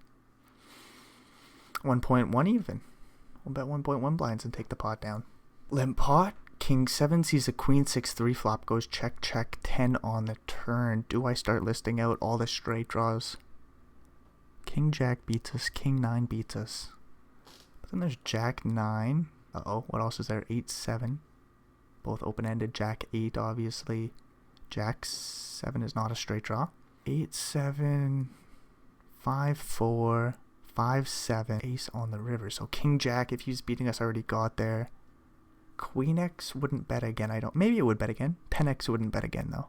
[SPEAKER 1] 1.1 even. We'll bet 1.1 blinds and take the pot down. Limp pot. King 7 sees a queen 6-3 flop, goes check check 10 on the turn. Do I start listing out all the straight draws? King Jack beats us. King 9 beats us. But then there's Jack 9. Uh-oh. What else is there? 8-7. Both open-ended. Jack 8 obviously. Jack 7 is not a straight draw. 8-7. 5-4. 5-7. Ace on the river. So King Jack, if he's beating us, already got there. Queen X wouldn't bet again. Maybe it would bet again. 10X wouldn't bet again though.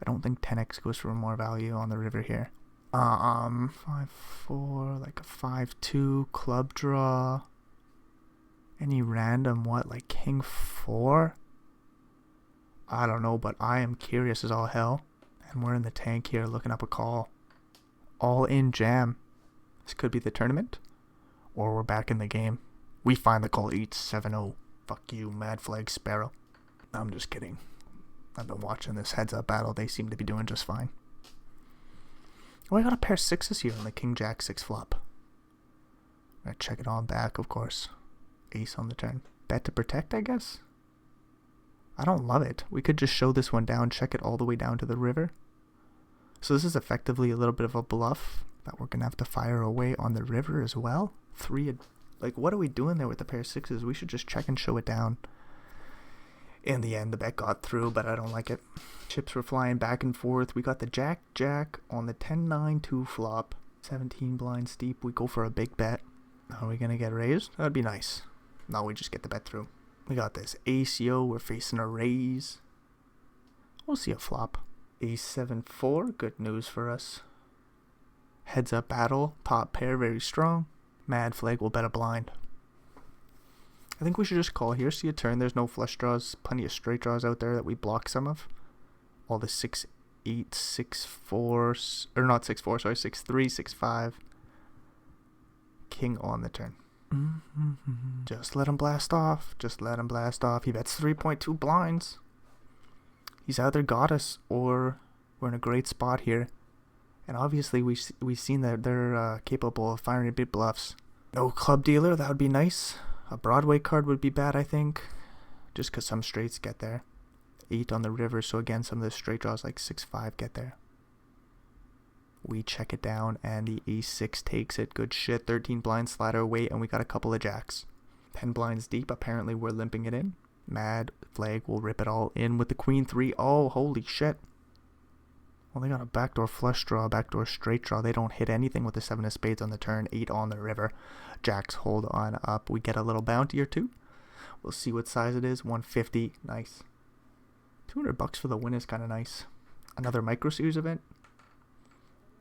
[SPEAKER 1] I don't think 10X goes for more value on the river here. 5-4, like a 5-2 club draw. Any random what, like King 4? I don't know, but I am curious as all hell. And we're in the tank here looking up a call. All in jam. This could be the tournament. Or we're back in the game. We find the call 8-7-0. Fuck you, Mad Flag Sparrow. I'm just kidding. I've been watching this heads-up battle. They seem to be doing just fine. Oh, I got a pair 6s here on the King Jack 6 flop. I'm gonna check it on back, of course. Ace on the turn. Bet to protect, I guess? I don't love it. We could just show this one down, check it all the way down to the river. So this is effectively a little bit of a bluff that we're gonna have to fire away on the river as well. Like, what are we doing there with the pair of 6s? We should just check and show it down. In the end, the bet got through, but I don't like it. Chips were flying back and forth. We got the Jack on the 10-9-2 flop. 17 blind steep. We go for a big bet. Are we going to get raised? That'd be nice. No, we just get the bet through. We got this ace, yo. We're facing a raise. We'll see a flop. Ace 7-4. Good news for us. Heads up battle. Top pair very strong. Mad Flag will bet a blind. I think we should just call here. See a turn. There's no flush draws. Plenty of straight draws out there that we block some of. All the 6-8, 6-4, or not 6-4, sorry, 6-3, 6-5. King on the turn. Just let him blast off. Just let him blast off. He bets 3.2 blinds. He's either got us or we're in a great spot here. And obviously we've seen that they're capable of firing big bluffs. No club dealer, that would be nice. A Broadway card would be bad, I think. Just because some straights get there. 8 on the river, so again, some of the straight draws like 6-5 get there. We check it down, and the ace-6 takes it. Good shit. 13 blinds slide our way, and we got a couple of jacks. 10 blinds deep. Apparently, we're limping it in. Mad Flag will rip it all in with the queen 3. Oh, holy shit. Well, they got a backdoor flush draw, backdoor straight draw. They don't hit anything with the 7 of spades on the turn. 8 on the river. Jacks hold on up. We get a little bounty or two. We'll see what size it is. 150. Nice. $200 for the win is kind of nice. Another micro series event.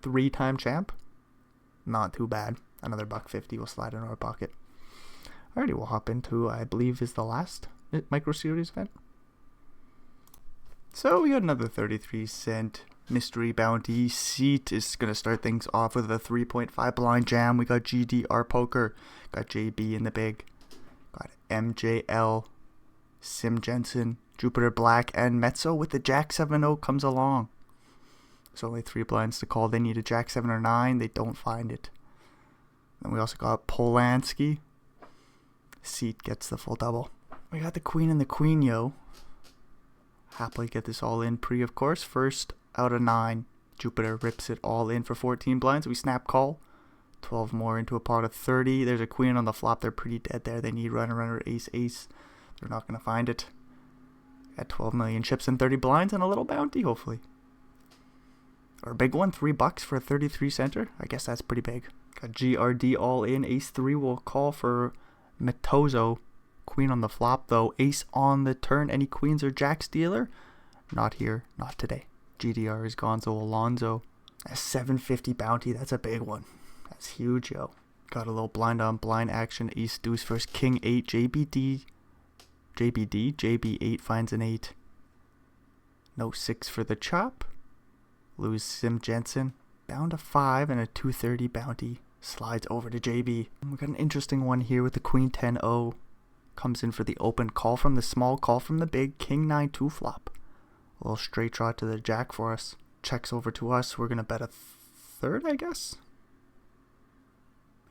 [SPEAKER 1] 3-time champ. Not too bad. Another $150 will slide in our pocket. Alrighty, we'll hop into, I believe, is the last micro series event. So we got another 33-cent mystery bounty. Seat is going to start things off with a 3.5 blind jam. We got GDR poker. Got JB in the big. Got MJL. Sim Jensen. Jupiter Black. And Mezzo with the Jack 7-0 comes along. There's only 3 blinds to call. They need a Jack 7 or 9. They don't find it. Then we also got Polanski. Seat gets the full double. We got the queen and the queen, yo. Happily get this all in pre, of course. First out of 9. Jupiter rips it all in for 14 blinds. We snap call. 12 more into a pot of 30. There's a queen on the flop. They're pretty dead there. They need runner, ace, ace. They're not going to find it. Got 12 million chips and 30 blinds and a little bounty, hopefully. Or a big one, $3 for a 33 center. I guess that's pretty big. Got GRD all in. Ace 3 will call for Metozo. Queen on the flop, though. Ace on the turn. Any queens or jacks dealer? Not here. Not today. GDR is Gonzo Alonzo. A 750 bounty. That's a big one. That's huge, yo. Got a little blind on blind action. Ace deuce first. King 8. JBD. JB 8 finds an 8. No 6 for the chop. Lose Sim Jensen. Down to 5 and a 230 bounty. Slides over to JB. We got an interesting one here with the Queen 10-0. Comes in for the open. Call from the small, call from the big. King 9 2 flop. A little straight draw to the jack for us. Checks over to us. We're going to bet a third, I guess.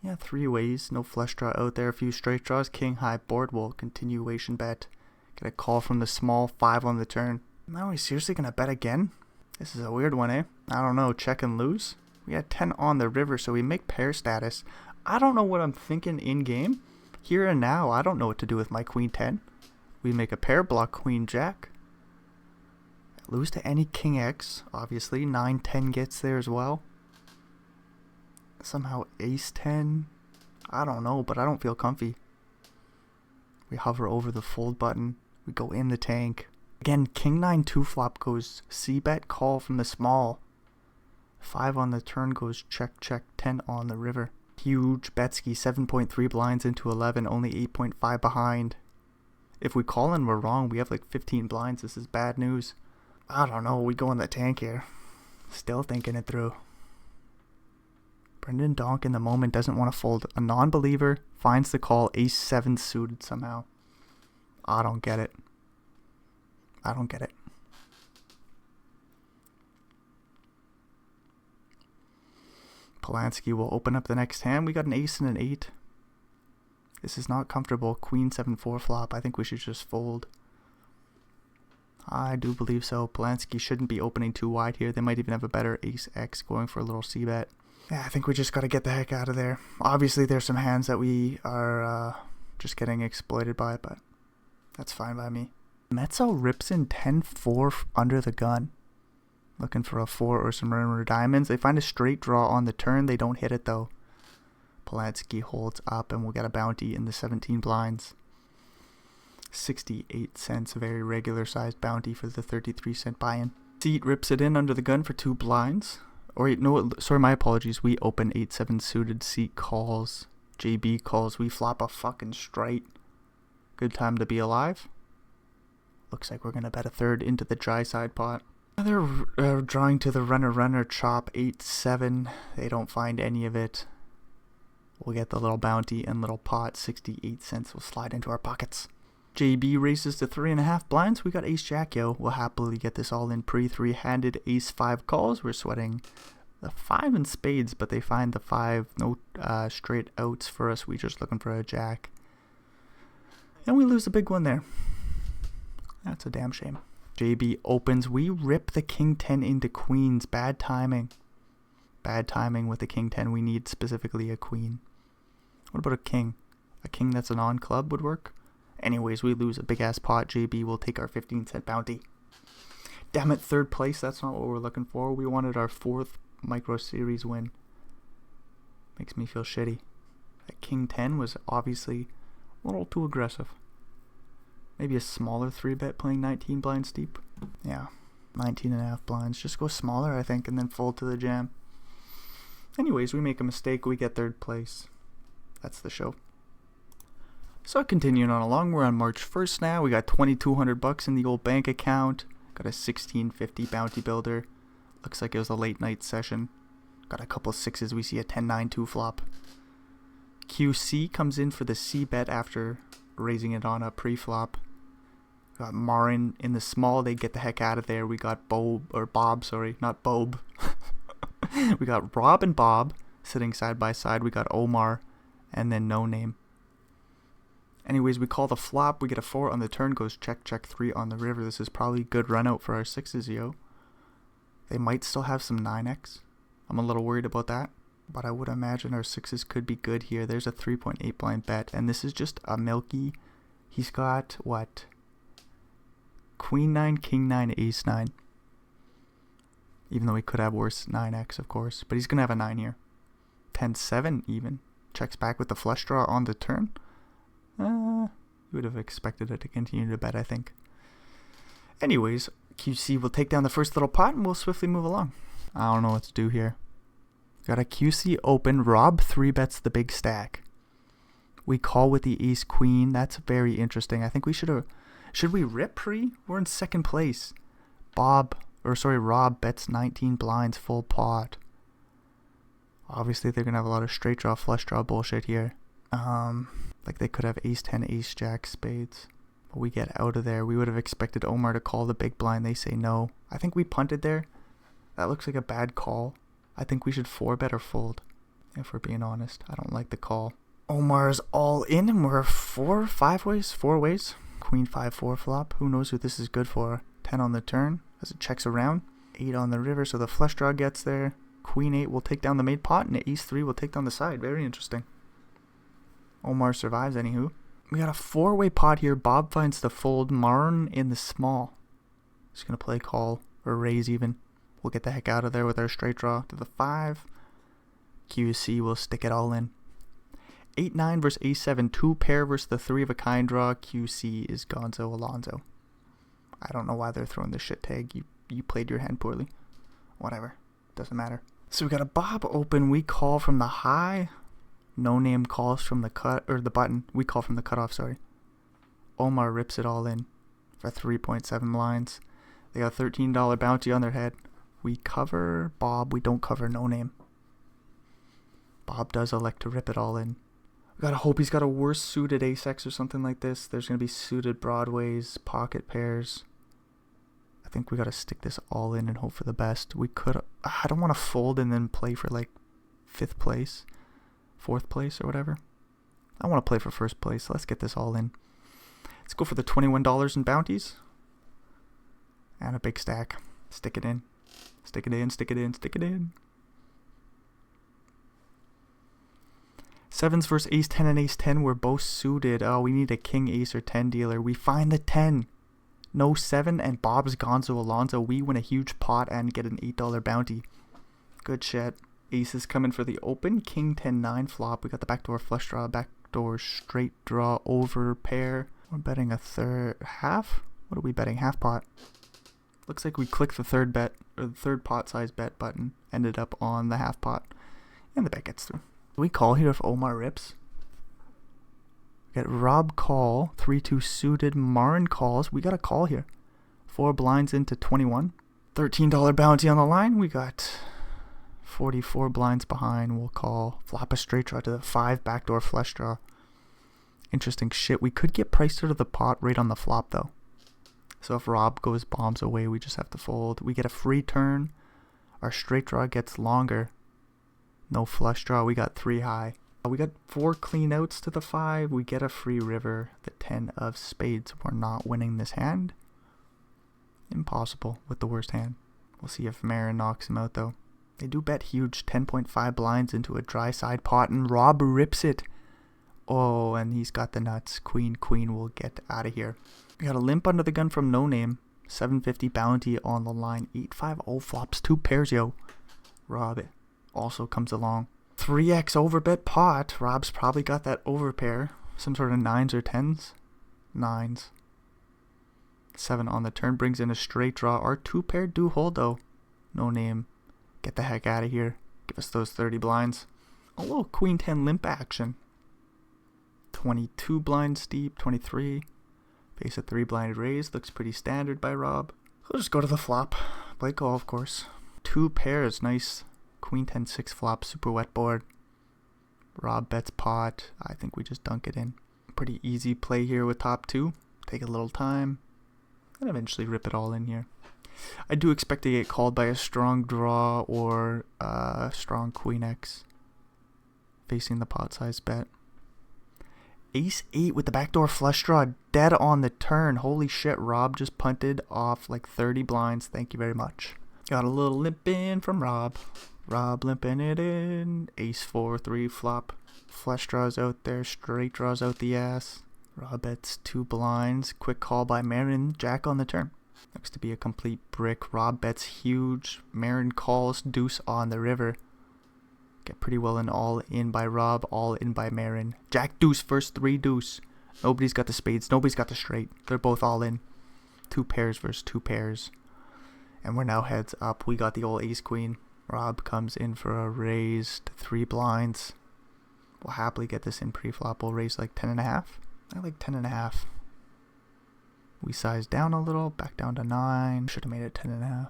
[SPEAKER 1] Yeah, 3 ways. No flush draw out there. A few straight draws. King high board will continuation bet. Get a call from the small. 5 on the turn. Now we seriously going to bet again? This is a weird one, eh? I don't know. Check and lose. We had 10 on the river, so we make pair status. I don't know what I'm thinking in game. Here and now, I don't know what to do with my queen 10. We make a pair block queen jack. Lose to any king X, obviously. 9-10 gets there as well. Somehow ace 10. I don't know, but I don't feel comfy. We hover over the fold button. We go in the tank. Again, king 9 2 flop goes c-bet, call from the small. 5 on the turn goes check, check, 10 on the river. Huge Betsky, 7.3 blinds into 11, only 8.5 behind. If we call and we're wrong, we have like 15 blinds. This is bad news. I don't know. We go in the tank here. Still thinking it through. Brendan Donk in the moment doesn't want to fold. A non-believer finds the call. Ace 7 suited somehow. I don't get it. I don't get it. Polanski will open up the next hand. We got an ace and an 8. This is not comfortable. Queen 7-4 flop. I think we should just fold. I do believe so. Polanski shouldn't be opening too wide here. They might even have a better ace X going for a little c-bet. Yeah, I think we just got to get the heck out of there. Obviously, there's some hands that we are just getting exploited by, but that's fine by me. Metzel rips in 10-4 under the gun. Looking for a 4 or some river diamonds. They find a straight draw on the turn. They don't hit it though. Polanski holds up and we'll get a bounty in the 17 blinds. 68 cents, a very regular sized bounty for the 33 cent buy-in. Seat rips it in under the gun for 2 blinds. Or no, sorry, my apologies. We open 8-7 suited. Seat calls. JB calls. We flop a fucking straight. Good time to be alive. Looks like we're going to bet a third into the dry side pot. They're drawing to the runner chop 8-7. They don't find any of it. We'll get the little bounty and little pot. 68 cents will slide into our pockets. JB races to 3.5 blinds. We got ace jack, yo. We'll happily get this all in pre-3-handed. Ace 5 calls. We're sweating the 5 in spades, but they find the 5. No straight outs for us. We just looking for a jack. And we lose a big one there. That's a damn shame. JB opens. We rip the king 10 into queens. Bad timing. Bad timing with the king 10. We need specifically a queen. What about a king? A king that's a non-club would work. Anyways, we lose a big-ass pot. JB will take our 15-cent bounty. Damn it, 3rd place. That's not what we're looking for. We wanted our 4th micro series win. Makes me feel shitty. That king 10 was obviously a little too aggressive. Maybe a smaller 3-bet playing 19 blinds deep. Yeah, 19.5 blinds. Just go smaller, I think, and then fold to the jam. Anyways, we make a mistake. We get 3rd place. That's the show. So continuing on along, we're on March 1st now. We got $2,200 in the old bank account. Got a 1650 bounty builder. Looks like it was a late night session. Got a couple 6s. We see a 10-9-2 flop. QC comes in for the c-bet after raising it on a pre-flop. Got Marin in the small. They get the heck out of there. We got Bob, sorry, not Bob. We got Rob and Bob sitting side by side. We got Omar and then No Name. Anyways, we call the flop. We get a 4 on the turn. Goes check, check, 3 on the river. This is probably a good run out for our 6s, yo. They might still have some 9x. I'm a little worried about that. But I would imagine our 6s could be good here. There's a 3.8 blind bet. And this is just a milky. He's got, what? Queen 9, King 9, Ace 9. Even though he could have worse 9x, of course. But he's going to have a 9 here. 10-7 even. Checks back with the flush draw on the turn. You would have expected it to continue to bet, I think. Anyways, QC will take down the first little pot and we'll swiftly move along. I don't know what to do here. Got a QC open. Rob 3-bets the big stack. We call with the ace queen. That's very interesting. I think we should we rip pre? We're in 2nd place. Rob bets 19 blinds full pot. Obviously they're going to have a lot of straight draw, flush draw bullshit here. Like they could have ace 10, ace jack, spades. But we get out of there. We would have expected Omar to call the big blind. They say no. I think we punted there. That looks like a bad call. I think we should 4-bet or fold. If we're being honest. I don't like the call. Omar's all in and we're 4 ways. Queen 5-4 flop. Who knows who this is good for? 10 on the turn as it checks around. 8 on the river, so the flush draw gets there. Queen 8 will take down the mate pot, and ace 3 will take down the side. Very interesting. Omar survives, anywho. We got a 4-way pot here. Bob finds the fold. Marn in the small. He's going to play call or raise even. We'll get the heck out of there with our straight draw to the 5. QC will stick it all in. 8-9 versus ace 7. 2 pair versus the 3 of a kind draw. QC is Gonzo Alonzo. I don't know why they're throwing the shit tag. You played your hand poorly. Whatever. Doesn't matter. So we got a Bob open. We call from the high. No name calls from the cut or the button. We call from the cutoff, sorry. Omar rips it all in for 3.7 blinds. They got a $13 bounty on their head. We cover Bob. We don't cover no name. Bob does elect to rip it all in. We gotta hope he's got a worse suited ace-x or something like this. There's gonna be suited broadways, pocket pairs. I think we gotta stick this all in and hope for the best. We could. I don't want to fold and then play for like 5th place, 4th place or whatever. I want to play for 1st place. Let's get this all in. Let's go for the $21 in bounties. And a big stack. Stick it in. Stick it in, stick it in, stick it in. 7s versus ace 10 and ace 10. We're both suited. Oh, we need a king, ace, or 10 dealer. We find the 10. No 7 and Bob's Gonzo Alonzo. We win a huge pot and get an $8 bounty. Good shit. Ace is coming for the open. King 10-9 flop. We got the backdoor flush draw, backdoor straight draw over pair. We're betting a half. What are we betting? Half pot. Looks like we clicked the third bet or the third pot size bet button. Ended up on the half pot, and the bet gets through. We call here if Omar rips. We got Rob call, 3-2 suited. Marin calls. We got a call here. 4 blinds into 21. $13 bounty on the line. We got 44 blinds behind. We'll call. Flop a straight draw to the 5 backdoor flush draw. Interesting shit. We could get priced out of the pot right on the flop though. So if Rob goes bombs away, we just have to fold. We get a free turn. Our straight draw gets longer. No flush draw. We got 3 high. We got 4 clean outs to the 5. We get a free river. The 10 of spades. We're not winning this hand. Impossible with the worst hand. We'll see if Marin knocks him out though. They do bet huge. 10.5 blinds into a dry side pot and Rob rips it. Oh, and he's got the nuts. Queen will get out of here. We got a limp under the gun from No Name. 750 bounty on the line. 8-5 flops. 2 pairs, yo. Rob also comes along. 3x overbet pot. Rob's probably got that overpair. Some sort of 9s or 10s. 9s. 7 on the turn brings in a straight draw. Our 2 pair do hold though. No Name. Get the heck out of here. Give us those 30 blinds. A little queen 10 limp action. 22 blinds deep. 23. Face a 3 blind raise. Looks pretty standard by Rob. We'll just go to the flop. Play call, of course. 2 pairs. Nice. Queen 10-6 flop. Super wet board. Rob bets pot. I think we just dunk it in. Pretty easy play here with top 2. Take a little time. And eventually rip it all in here. I do expect to get called by a strong draw or a strong queen X. Facing the pot size bet. Ace 8 with the backdoor flush draw. Dead on the turn. Holy shit, Rob just punted off like 30 blinds. Thank you very much. Got a little limp in from Rob. Rob limping it in. Ace 4-3 flop. Flush draws out there. Straight draws out the ass. Rob bets 2 blinds. Quick call by Marin. Jack on the turn. Looks to be a complete brick. Rob bets huge. Marin calls. Deuce on the river. Get pretty well in all in by Rob. All in by Marin. Jack deuce first 3 deuce. Nobody's got the spades. Nobody's got the straight. They're both all in. 2 pairs versus 2 pairs. And we're now heads up. We got the old ace queen. Rob comes in for a raised 3 blinds. We'll happily get this in pre-flop. We'll raise like 10.5. I like 10.5. We size down a little. Back down to 9. Should have made it 10.5.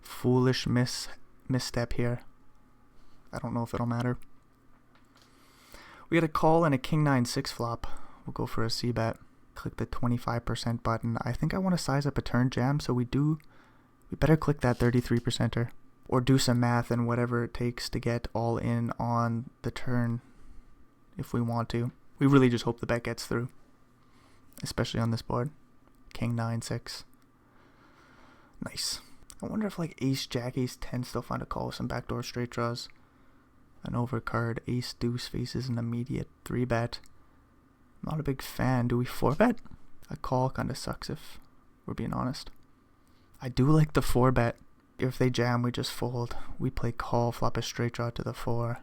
[SPEAKER 1] Foolish misstep here. I don't know if it'll matter. We got a call and a king 9-6 flop. We'll go for a c-bet. Click the 25% button. I think I want to size up a turn jam, so we better click that 33%er. Or do some math and whatever it takes to get all in on the turn if we want to. We really just hope the bet gets through, especially on this board. King 9-6. Nice. I wonder if like ace jack ace 10 still find a call with some backdoor straight draws. An overcard ace deuce faces an immediate 3-bet. Not a big fan. Do we 4-bet? A call kind of sucks if we're being honest. I do like the 4-bet. If they jam, we just fold. We play call, flop a straight draw to the 4.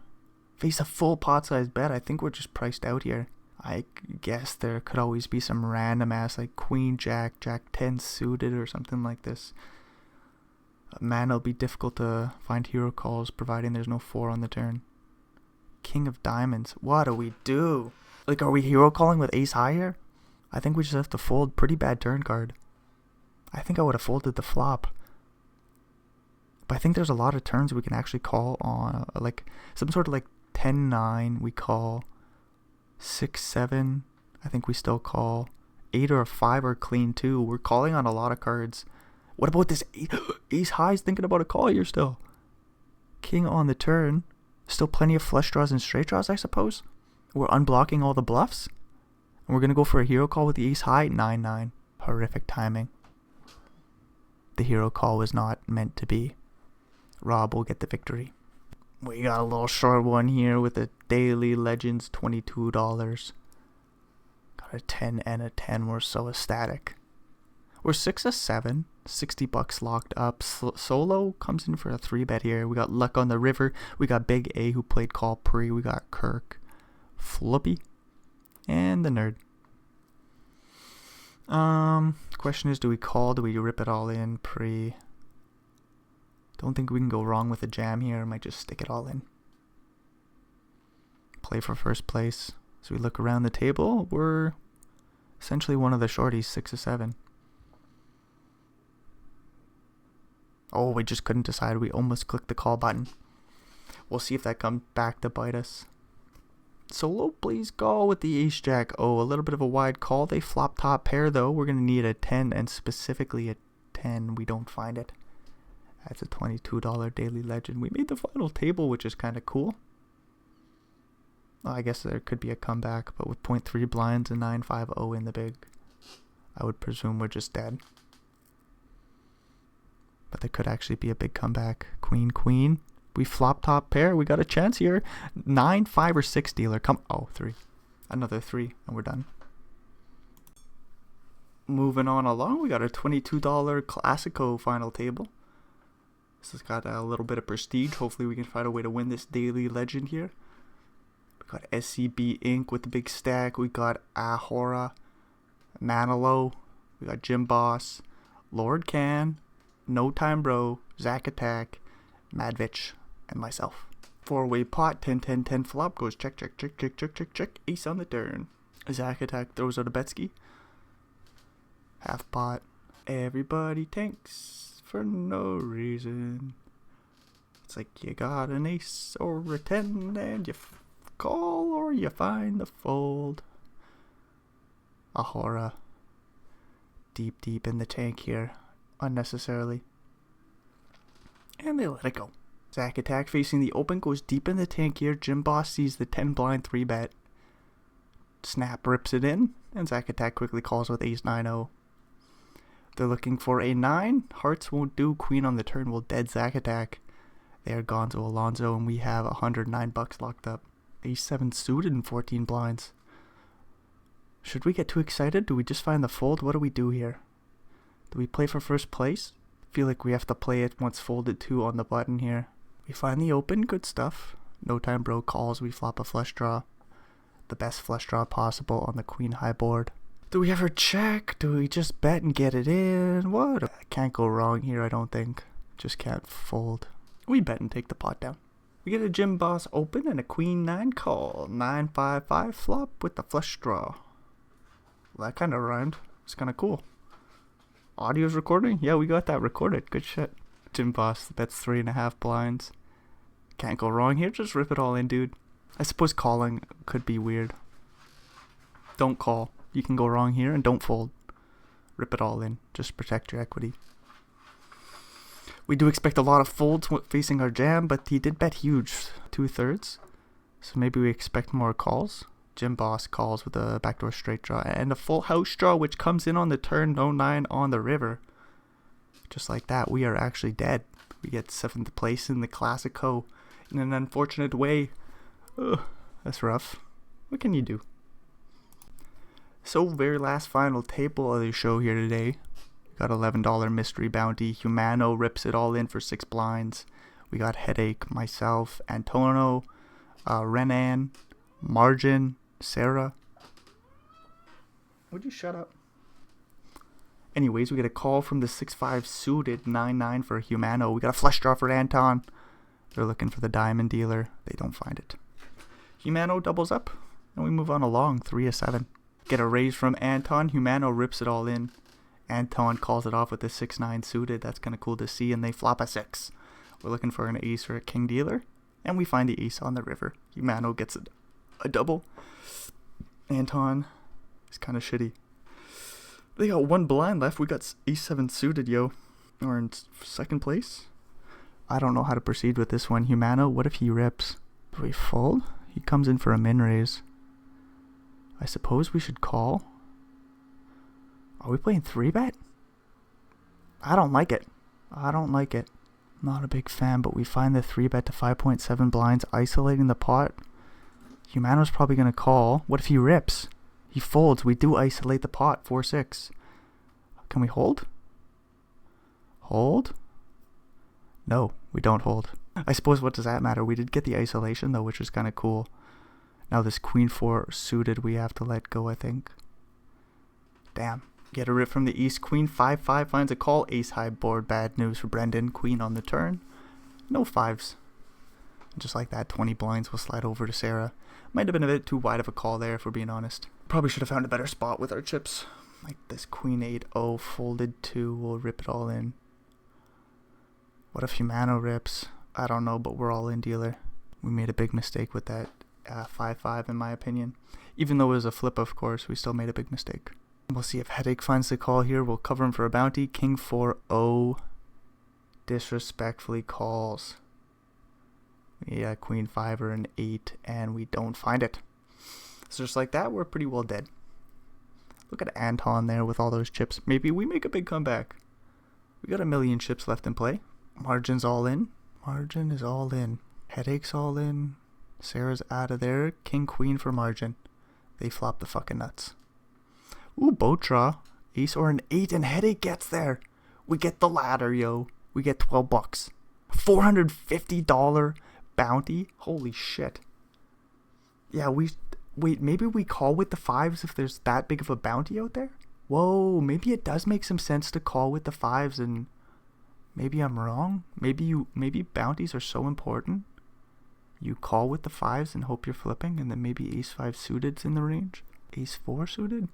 [SPEAKER 1] Face a full pot size bet. I think we're just priced out here. I guess there could always be some random ass like queen jack, jack 10 suited or something like this. Man, it'll be difficult to find hero calls providing there's no 4 on the turn. King of diamonds. What do we do? Like, are we hero calling with ace high here? I think we just have to fold. Pretty bad turn card. I think I would have folded the flop. But I think there's a lot of turns we can actually call on. Like, some sort of like 10-9 we call. 6-7 I think we still call. 8 or a 5 are clean too. We're calling on a lot of cards. What about this ace high's thinking about a call here still. King on the turn. Still plenty of flush draws and straight draws, I suppose. We're unblocking all the bluffs. And we're going to go for a hero call with the ace high. 9-9. Horrific timing. The hero call was not meant to be. Rob will get the victory. We got a little short one here with the Daily Legends, $22. Got a 10 and a 10. We're so ecstatic. We're 6 of 7. $60 locked up. Solo comes in for a 3-bet here. We got Luck on the River. We got Big A who played call pre. We got Kirk, Flippy, and the Nerd. Question is, do we call? Do we rip it all in pre? Don't think we can go wrong with a jam here. I might just stick it all in. Play for first place. So we look around the table. We're essentially one of the shorties, 6 of 7. Oh, we just couldn't decide. We almost clicked the call button. We'll see if that comes back to bite us. Solo plays call with the ace jack. Oh, a little bit of a wide call. They flop top pair though. We're going to need a 10 and specifically a 10. We don't find it. That's a $22 Daily Legend. We made the final table, which is kind of cool. Well, I guess there could be a comeback, but with 0.3 blinds and 9-5-0 in the big, I would presume we're just dead. But there could actually be a big comeback. Queen, queen. We flop top pair. We got a chance here. 9, 5, or 6 dealer. Come. Oh, 3. Another 3, and we're done. Moving on along, we got a $22 Classico final table. This has got a little bit of prestige. Hopefully we can find a way to win this Daily Legend here. We got SCB Inc. with the big stack. We got Ahora, Manilow. We got Jim Boss, Lord Can, No Time Bro, Zack Attack, Madvich, and myself. 4-way pot, 10, 10, 10 flop, goes check, check, check, check, check, check, check, ace on the turn. Zack Attack throws out a Betsky. Half pot. Everybody tanks for no reason. It's like you got an ace or a 10 and you call or you find the fold. Ahora. Deep, deep in the tank here. Unnecessarily. And they let it go. Zack Attack facing the open goes deep in the tank here. Jim Boss sees the 10 blind 3-bet. Snap rips it in. And Zack Attack quickly calls with ace 9-0. They're looking for a 9. Hearts won't do. Queen on the turn will dead Zack Attack. They are Gonzo Alonzo, and we have $109 locked up. Ace 7 suited and 14 blinds. Should we get too excited? Do we just find the fold? What do we do here? Do we play for first place? Feel like we have to play it once folded 2 on the button here. We find the open. Good stuff. No Time Bro calls. We flop a flush draw. The best flush draw possible on the queen high board. Do we ever check? Do we just bet and get it in? What? I can't go wrong here, I don't think. Just can't fold. We bet and take the pot down. We get a Jim Boss open and a queen 9 call. 9-5-5 flop with the flush draw. Well, that kind of rhymed. It's kind of cool. Audio's recording? Yeah, we got that recorded. Good shit. Jim Boss bets 3.5 blinds. Can't go wrong here. Just rip it all in, dude. I suppose calling could be weird. Don't call. You can go wrong here, and don't fold. Rip it all in. Just protect your equity. We do expect a lot of folds facing our jam, but he did bet huge, 2/3. So maybe we expect more calls. Jim Boss calls with a backdoor straight draw and a full house draw, which comes in on the turn, no 9 on the river. Just like that, we are actually dead. We get 7th place in the Classico in an unfortunate way. Ugh, that's rough. What can you do? So, very last final table of the show here today. Got $11 mystery bounty. Humano rips it all in for 6 blinds. We got Headache, myself, Antonio, Renan, Margin, Sarah. Would you shut up? Anyways, we get a call from the 6-5 suited, 9-9 for Humano. We got a flush draw for Anton. They're looking for the diamond dealer. They don't find it. Humano doubles up, and we move on along, 3-7. Get a raise from Anton. Humano rips it all in. Anton calls it off with the 6-9 suited. That's kind of cool to see, and they flop a 6. We're looking for an ace or a king dealer, and we find the ace on the river. Humano gets a double. Anton is kind of shitty. They got 1 blind left. We got ace 7 suited, yo. We're in 2nd place. I don't know how to proceed with this one. Humano, what if he rips? Do we fold? He comes in for a min raise. I suppose we should call. Are we playing 3-bet? I don't like it. I'm not a big fan, but we find the 3-bet to 5.7 blinds, isolating the pot. Humano's probably going to call. What if he rips? He folds. We do isolate the pot, 4-6. Can we hold? Hold? No, we don't hold. I suppose what does that matter? We did get the isolation though, which was kind of cool. Now this queen 4 suited we have to let go, I think. Damn. Get a rip from the east. Queen 5-5 finds a call. Ace high board. Bad news for Brendan. Queen on the turn. No 5s. Just like that, 20 blinds will slide over to Sarah. Might have been a bit too wide of a call there, if we're being honest. Probably should have found a better spot with our chips. Like this queen 8-0 folded 2. We'll rip it all in. What if Humano rips? I don't know, but we're all in dealer. We made a big mistake with that 5-5 in my opinion. Even though it was a flip, of course, we still made a big mistake. We'll see if Headache finds the call here. We'll cover him for a bounty. King 4-0 disrespectfully calls. Yeah, Queen 5 or an 8, and we don't find it. So just like that, we're pretty well dead. Look at Anton there with all those chips. Maybe we make a big comeback. We got 1 million chips left in play. Margin's all in. Margin is all in. Headache's all in. Sarah's out of there. King Queen for Margin. They flop the fucking nuts. Ooh, boat draw. Ace or an 8, and Headache gets there. We get the ladder, yo. We get $12. $450 bounty. Holy shit. Yeah, wait, maybe we call with the 5s if there's that big of a bounty out there? Whoa, maybe it does make some sense to call with the 5s, and maybe I'm wrong. Maybe bounties are so important. You call with the 5s and hope you're flipping, and then maybe ace 5 suited's in the range. Ace 4 suited?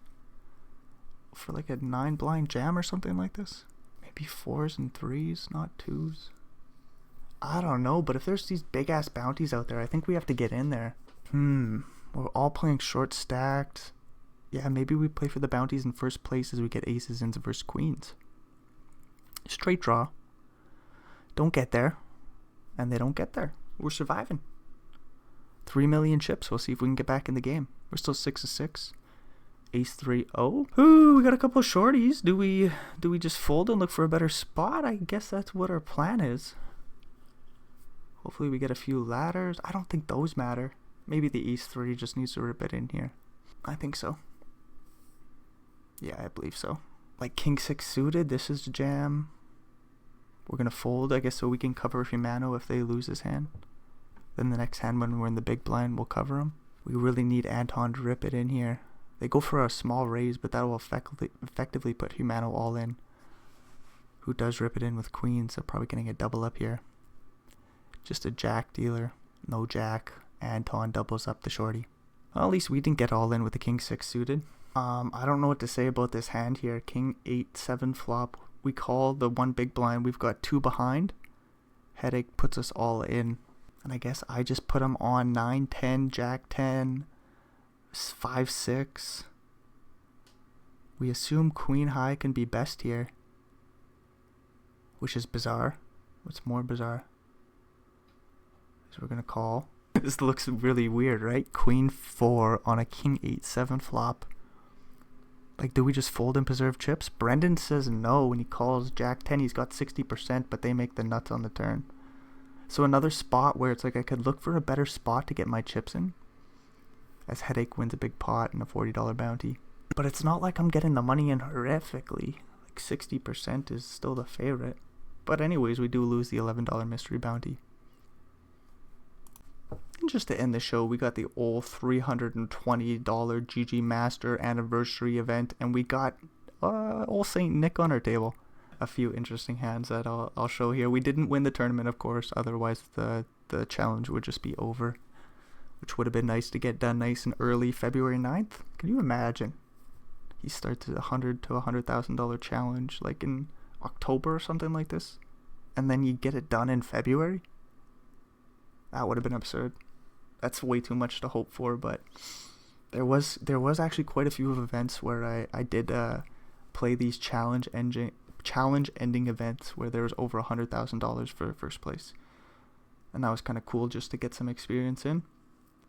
[SPEAKER 1] For like a 9 blind jam or something like this? Maybe 4s and 3s, not 2s. I don't know, but if there's these big ass bounties out there, I think we have to get in there. We're all playing short stacked. Yeah, maybe we play for the bounties in first place as we get aces into versus queens. Straight draw. Don't get there. And they don't get there. We're surviving. 3 million chips. We'll see if we can get back in the game. We're still 6-6. Ace 3-0. Ooh, we got a couple of shorties. Do we just fold and look for a better spot? I guess that's what our plan is. Hopefully we get a few ladders. I don't think those matter. Maybe the ace 3 just needs to rip it in here. I think so. Yeah, I believe so. Like king 6 suited. This is jam. We're going to fold, I guess, so we can cover Humano if they lose his hand. Then the next hand when we're in the big blind, we'll cover him. We really need Anton to rip it in here. They go for a small raise, but that will effectively put Humano all in. Who does rip it in with queens, so probably getting a double up here. Just a jack dealer. No jack. Anton doubles up the shorty. Well, at least we didn't get all in with the king 6 suited. I don't know what to say about this hand here. King 8-7 flop. We call the 1 big blind. We've got 2 behind. Headache puts us all in. And I guess I just put him on 9, 10, Jack 10, 5, 6. We assume Queen High can be best here, which is bizarre. What's more bizarre is we're going to call. This looks really weird, right? Queen 4 on a King 8, 7 flop. Like, do we just fold and preserve chips? Brendan says no when he calls Jack 10. He's got 60%, but they make the nuts on the turn. So another spot where it's like I could look for a better spot to get my chips in, as Headache wins a big pot and a $40 bounty. But it's not like I'm getting the money in horrifically. Like 60% is still the favorite. But anyways, we do lose the $11 mystery bounty. And just to end the show, we got the old $320 GG Master anniversary event, and we got old Saint Nick on our table. A few interesting hands that I'll show here. We didn't win the tournament, of course, otherwise the challenge would just be over, which would have been nice to get done nice and early, February 9th. Can you imagine? He starts a $100,000 to $100,000 challenge like in October or something like this, and then you get it done in February? That would have been absurd. That's way too much to hope for, but there was actually quite a few events where I did play these challenge ending events where there was over $100,000 for first place, and that was kind of cool just to get some experience in.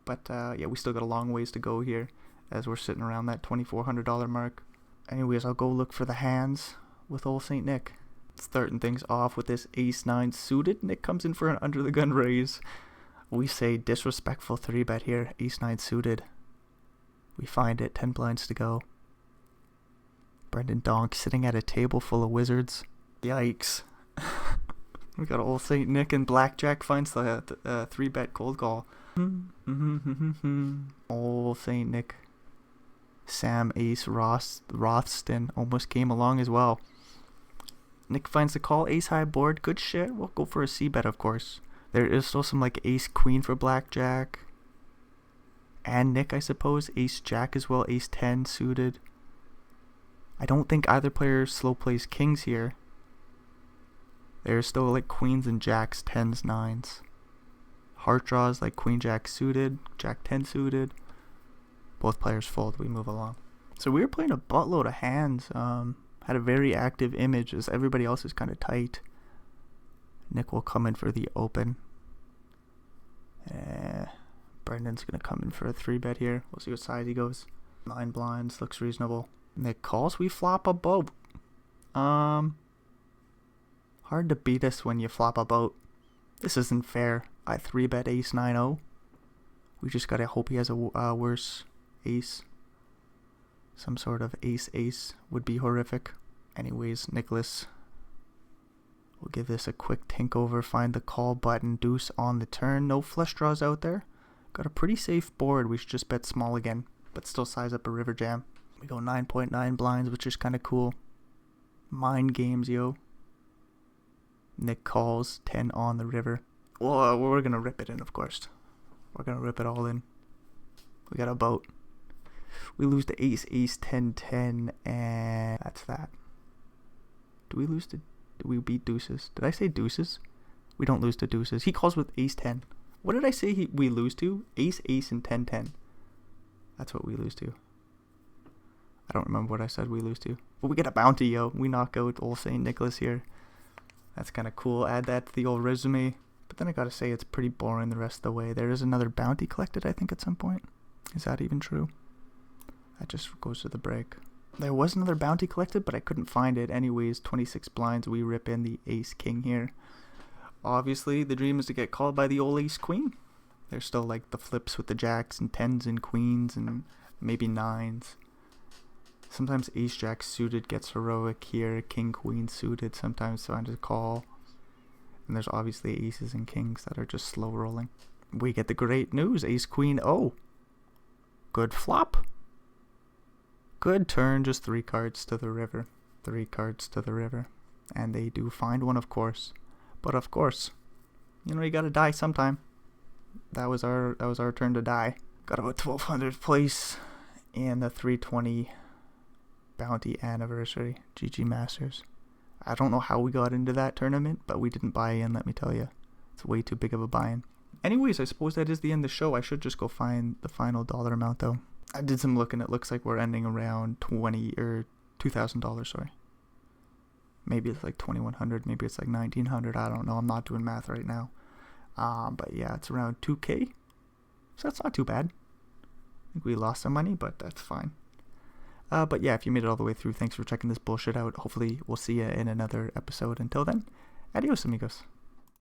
[SPEAKER 1] But yeah, we still got a long ways to go here as we're sitting around that $2,400 mark. Anyways, I'll go look for the hands with old Saint Nick. Starting things off with this ace 9 suited. Nick comes in for an under the gun raise. We say disrespectful 3-bet here. Ace 9 suited. We find it. 10 blinds to go. Brendan Donk sitting at a table full of wizards. Yikes. We got old Saint Nick, and Blackjack finds the 3-bet cold call. Old Saint Nick. Sam Ace Rothston almost came along as well. Nick finds the call. Ace high board. Good shit. We'll go for a C-bet, of course. There is still some like Ace Queen for Blackjack. And Nick, I suppose. Ace Jack as well. Ace 10 suited. I don't think either player slow plays kings here. There's still like queens and jacks, 10s, 9s. Heart draws like Queen Jack suited, Jack 10 suited. Both players fold. We move along. So we were playing a buttload of hands. Had a very active image as everybody else is kind of tight. Nick will come in for the open. Brendan's going to come in for a 3-bet here. We'll see what size he goes. 9 blinds. Looks reasonable. Nick calls. We flop a boat. Hard to beat us when you flop a boat. This isn't fair. I 3-bet ace 9-0. We just got to hope he has a worse ace. Some sort of ace would be horrific. Anyways, Nicholas will give this a quick tink over. Find the call button. Deuce on the turn. No flush draws out there. Got a pretty safe board. We should just bet small again, but still size up a river jam. We go 9.9 blinds, which is kind of cool. Mind games, yo. Nick calls 10 on the river. Well, we're going to rip it in, of course. We're going to rip it all in. We got a boat. We lose to ace 10 10, and that's that. Do we beat deuces? Did I say deuces? We don't lose to deuces. He calls with ace 10. What did I say we lose to? Ace and 10 10. That's what we lose to. I don't remember what I said we lose to. But we get a bounty, yo. We knock out old St. Nicholas here. That's kind of cool. Add that to the old resume. But then I gotta say it's pretty boring the rest of the way. There is another bounty collected, I think, at some point. Is that even true? That just goes to the break. There was another bounty collected, but I couldn't find it. Anyways, 26 blinds. We rip in the ace king here. Obviously, the dream is to get called by the old ace queen. There's still like the flips with the jacks and 10s and queens and maybe 9s. Sometimes ace jack suited gets heroic here. King queen suited sometimes find a call. And there's obviously aces and kings that are just slow rolling. We get the great news. Ace queen. Oh. Good flop. Good turn. Just 3 cards to the river. 3 cards to the river. And they do find one, of course. But of course, you know, you gotta die sometime. That was our turn to die. Got about 1200th place in the 320 bounty anniversary GG Masters. I don't know how we got into that tournament, but we didn't buy in, let me tell you. It's way too big of a buy-in. Anyways, I suppose that is the end of the show. I should just go find the final dollar amount, though. I did some looking. It looks like we're ending around $2,000. Sorry. Maybe it's like 2,100. Maybe it's like 1,900. I don't know. I'm not doing math right now. But yeah, it's around 2K. So that's not too bad. I think we lost some money, but that's fine. But yeah, if you made it all the way through, thanks for checking this bullshit out. Hopefully, we'll see you in another episode. Until then, adios, amigos.